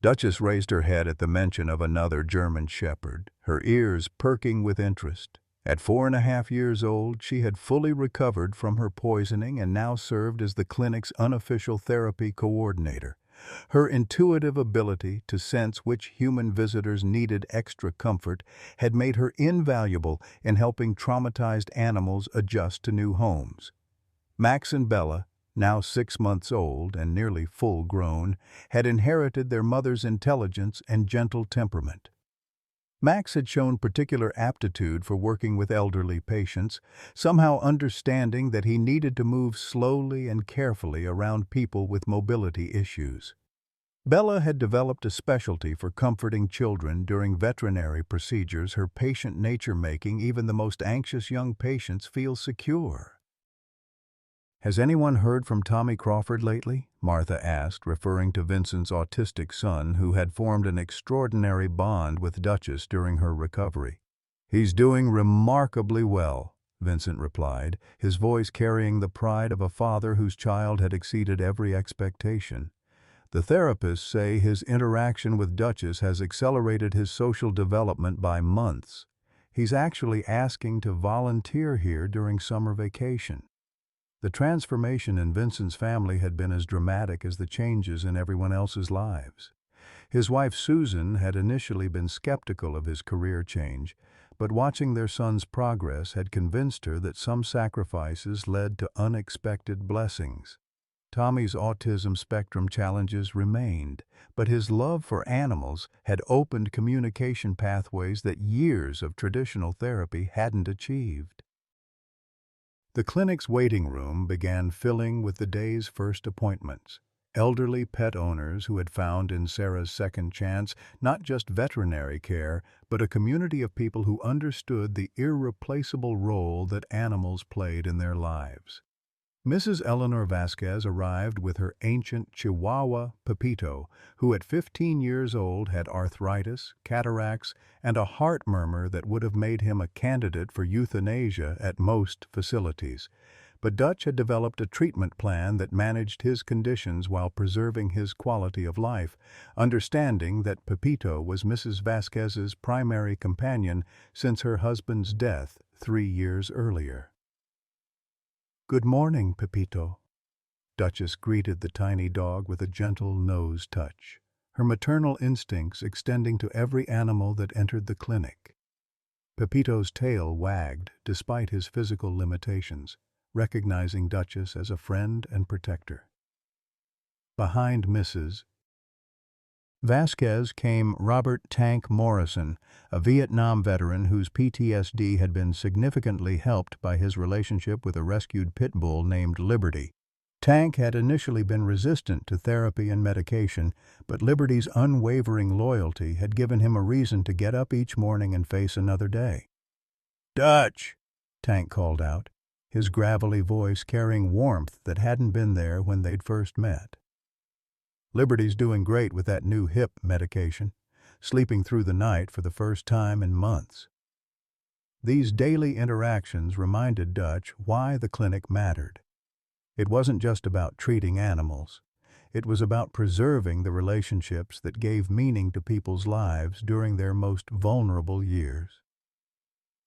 A: Duchess raised her head at the mention of another German Shepherd, her ears perking with interest. At 4.5 years old, she had fully recovered from her poisoning and now served as the clinic's unofficial therapy coordinator. Her intuitive ability to sense which human visitors needed extra comfort had made her invaluable in helping traumatized animals adjust to new homes. Max and Bella, now 6 months old and nearly full-grown, had inherited their mother's intelligence and gentle temperament. Max had shown particular aptitude for working with elderly patients, somehow understanding that he needed to move slowly and carefully around people with mobility issues. Bella had developed a specialty for comforting children during veterinary procedures, her patient nature making even the most anxious young patients feel secure. "Has anyone heard from Tommy Crawford lately?" Martha asked, referring to Vincent's autistic son who had formed an extraordinary bond with Duchess during her recovery. "He's doing remarkably well," Vincent replied, his voice carrying the pride of a father whose child had exceeded every expectation. "The therapists say his interaction with Duchess has accelerated his social development by months. He's actually asking to volunteer here during summer vacation." The transformation in Vincent's family had been as dramatic as the changes in everyone else's lives. His wife Susan had initially been skeptical of his career change, but watching their son's progress had convinced her that some sacrifices led to unexpected blessings. Tommy's autism spectrum challenges remained, but his love for animals had opened communication pathways that years of traditional therapy hadn't achieved. The clinic's waiting room began filling with the day's first appointments. Elderly pet owners who had found in Sarah's second chance not just veterinary care, but a community of people who understood the irreplaceable role that animals played in their lives. Mrs. Eleanor Vasquez arrived with her ancient Chihuahua, Pepito, who at 15 years old had arthritis, cataracts, and a heart murmur that would have made him a candidate for euthanasia at most facilities. But Dutch had developed a treatment plan that managed his conditions while preserving his quality of life, understanding that Pepito was Mrs. Vasquez's primary companion since her husband's death 3 years earlier. "Good morning, Pepito." Duchess greeted the tiny dog with a gentle nose touch, her maternal instincts extending to every animal that entered the clinic. Pepito's tail wagged despite his physical limitations, recognizing Duchess as a friend and protector. Behind Mrs. Vasquez came Robert "Tank" Morrison, a Vietnam veteran whose PTSD had been significantly helped by his relationship with a rescued pit bull named Liberty. Tank had initially been resistant to therapy and medication, but Liberty's unwavering loyalty had given him a reason to get up each morning and face another day. "Dutch!" Tank called out, his gravelly voice carrying warmth that hadn't been there when they'd first met. "Liberty's doing great with that new hip medication, sleeping through the night for the first time in months." These daily interactions reminded Dutch why the clinic mattered. It wasn't just about treating animals. It was about preserving the relationships that gave meaning to people's lives during their most vulnerable years.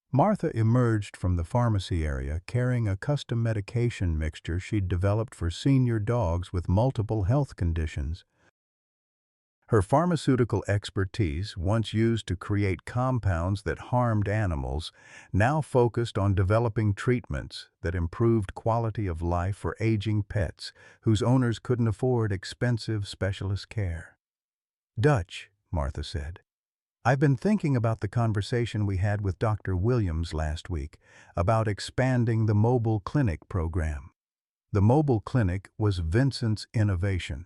A: Martha emerged from the pharmacy area carrying a custom medication mixture she'd developed for senior dogs with multiple health conditions. Her pharmaceutical expertise, once used to create compounds that harmed animals, now focused on developing treatments that improved quality of life for aging pets whose owners couldn't afford expensive specialist care. "Dutch," Martha said, I've been thinking about the conversation we had with Dr. Williams last week about expanding the mobile clinic program. The mobile clinic was Vincent's innovation,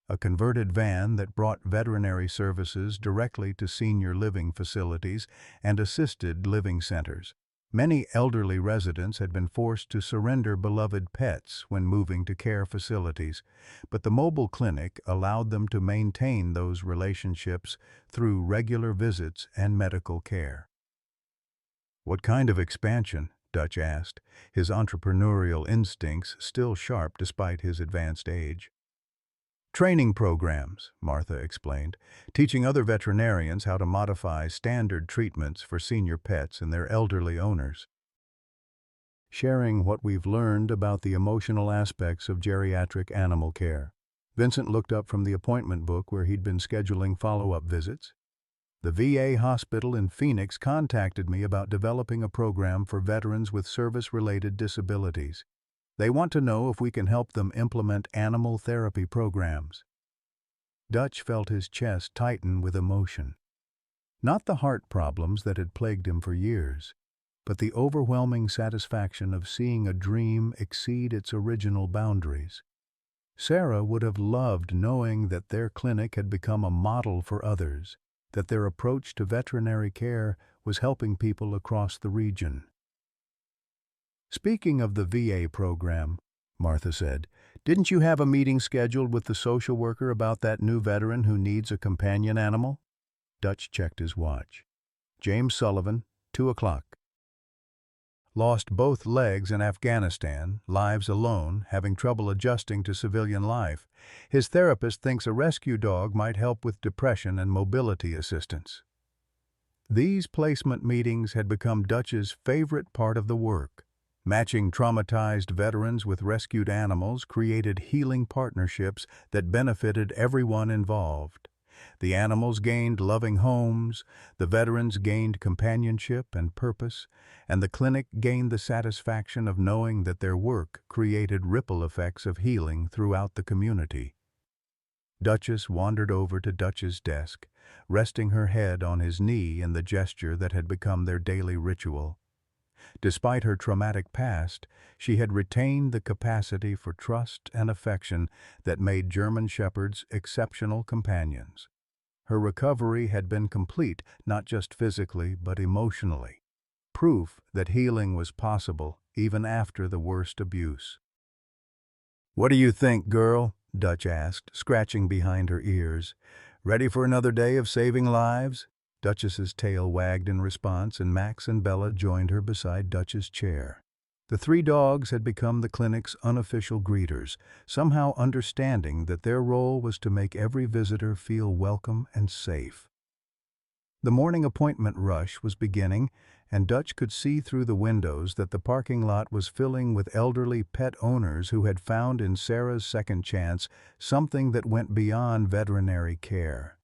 A: a converted van that brought veterinary services directly to senior living facilities and assisted living centers. Many elderly residents had been forced to surrender beloved pets when moving to care facilities, but the mobile clinic allowed them to maintain those relationships through regular visits and medical care. "What kind of expansion?" Dutch asked, his entrepreneurial instincts still sharp despite his advanced age. "Training programs," Martha explained, "teaching other veterinarians how to modify standard treatments for senior pets and their elderly owners. Sharing what we've learned about the emotional aspects of geriatric animal care." Vincent looked up from the appointment book where he'd been scheduling follow-up visits. "The VA hospital in Phoenix contacted me about developing a program for veterans with service-related disabilities. They want to know if we can help them implement animal therapy programs." Dutch felt his chest tighten with emotion. Not the heart problems that had plagued him for years, but the overwhelming satisfaction of seeing a dream exceed its original boundaries. Sarah would have loved knowing that their clinic had become a model for others, that their approach to veterinary care was helping people across the region. "Speaking of the VA program," Martha said, "didn't you have a meeting scheduled with the social worker about that new veteran who needs a companion animal?" Dutch checked his watch. "James Sullivan, 2 o'clock. Lost both legs in Afghanistan, lives alone, having trouble adjusting to civilian life. His therapist thinks a rescue dog might help with depression and mobility assistance." These placement meetings had become Dutch's favorite part of the work. Matching traumatized veterans with rescued animals created healing partnerships that benefited everyone involved. The animals gained loving homes, the veterans gained companionship and purpose, and the clinic gained the satisfaction of knowing that their work created ripple effects of healing throughout the community. Duchess wandered over to Dutch's desk, resting her head on his knee in the gesture that had become their daily ritual. Despite her traumatic past, she had retained the capacity for trust and affection that made German Shepherds exceptional companions. Her recovery had been complete, not just physically, but emotionally. Proof that healing was possible even after the worst abuse. "What do you think, girl?" Dutch asked, scratching behind her ears. "Ready for another day of saving lives?" Duchess's tail wagged in response, and Max and Bella joined her beside Dutch's chair. The 3 dogs had become the clinic's unofficial greeters, somehow understanding that their role was to make every visitor feel welcome and safe. The morning appointment rush was beginning, and Dutch could see through the windows that the parking lot was filling with elderly pet owners who had found in Sarah's second chance something that went beyond veterinary care.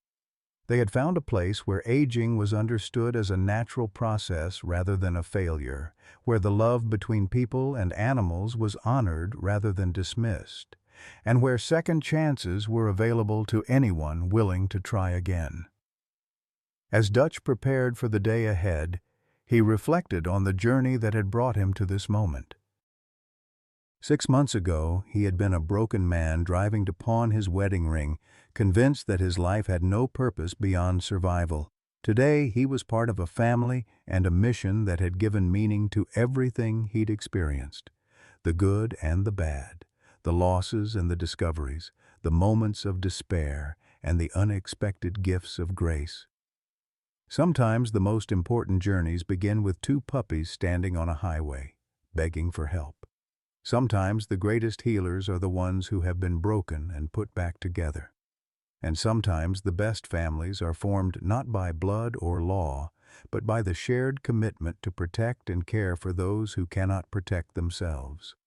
A: They had found a place where aging was understood as a natural process rather than a failure, where the love between people and animals was honored rather than dismissed, and where second chances were available to anyone willing to try again. As Dutch prepared for the day ahead, he reflected on the journey that had brought him to this moment. 6 months ago, he had been a broken man driving to pawn his wedding ring, convinced that his life had no purpose beyond survival. Today, he was part of a family and a mission that had given meaning to everything he'd experienced. The good and the bad, the losses and the discoveries, the moments of despair and the unexpected gifts of grace. Sometimes the most important journeys begin with 2 puppies standing on a highway, begging for help. Sometimes the greatest healers are the ones who have been broken and put back together. And sometimes the best families are formed not by blood or law, but by the shared commitment to protect and care for those who cannot protect themselves.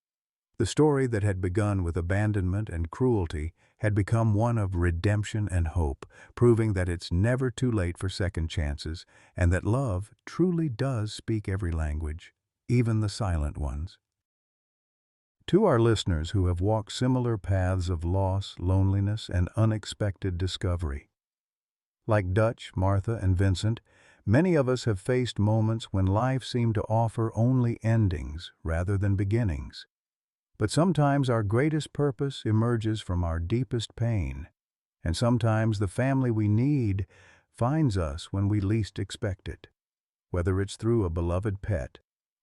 A: The story that had begun with abandonment and cruelty had become one of redemption and hope, proving that it's never too late for second chances, and that love truly does speak every language, even the silent ones. To our listeners who have walked similar paths of loss, loneliness, and unexpected discovery, Like Dutch, Martha, and Vincent, many of us have faced moments when life seemed to offer only endings rather than beginnings. But sometimes our greatest purpose emerges from our deepest pain, and sometimes the family we need finds us when we least expect it. Whether it's through a beloved pet,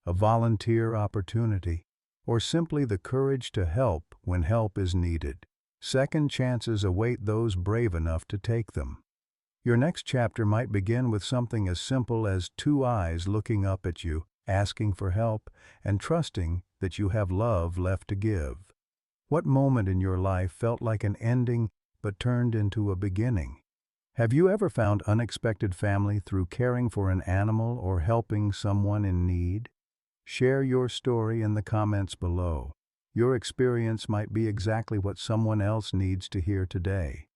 A: a volunteer opportunity, or simply the courage to help when help is needed, second chances await those brave enough to take them. Your next chapter might begin with something as simple as two eyes looking up at you, asking for help, and trusting that you have love left to give. What moment in your life felt like an ending but turned into a beginning? Have you ever found unexpected family through caring for an animal or helping someone in need? Share your story in the comments below. Your experience might be exactly what someone else needs to hear today.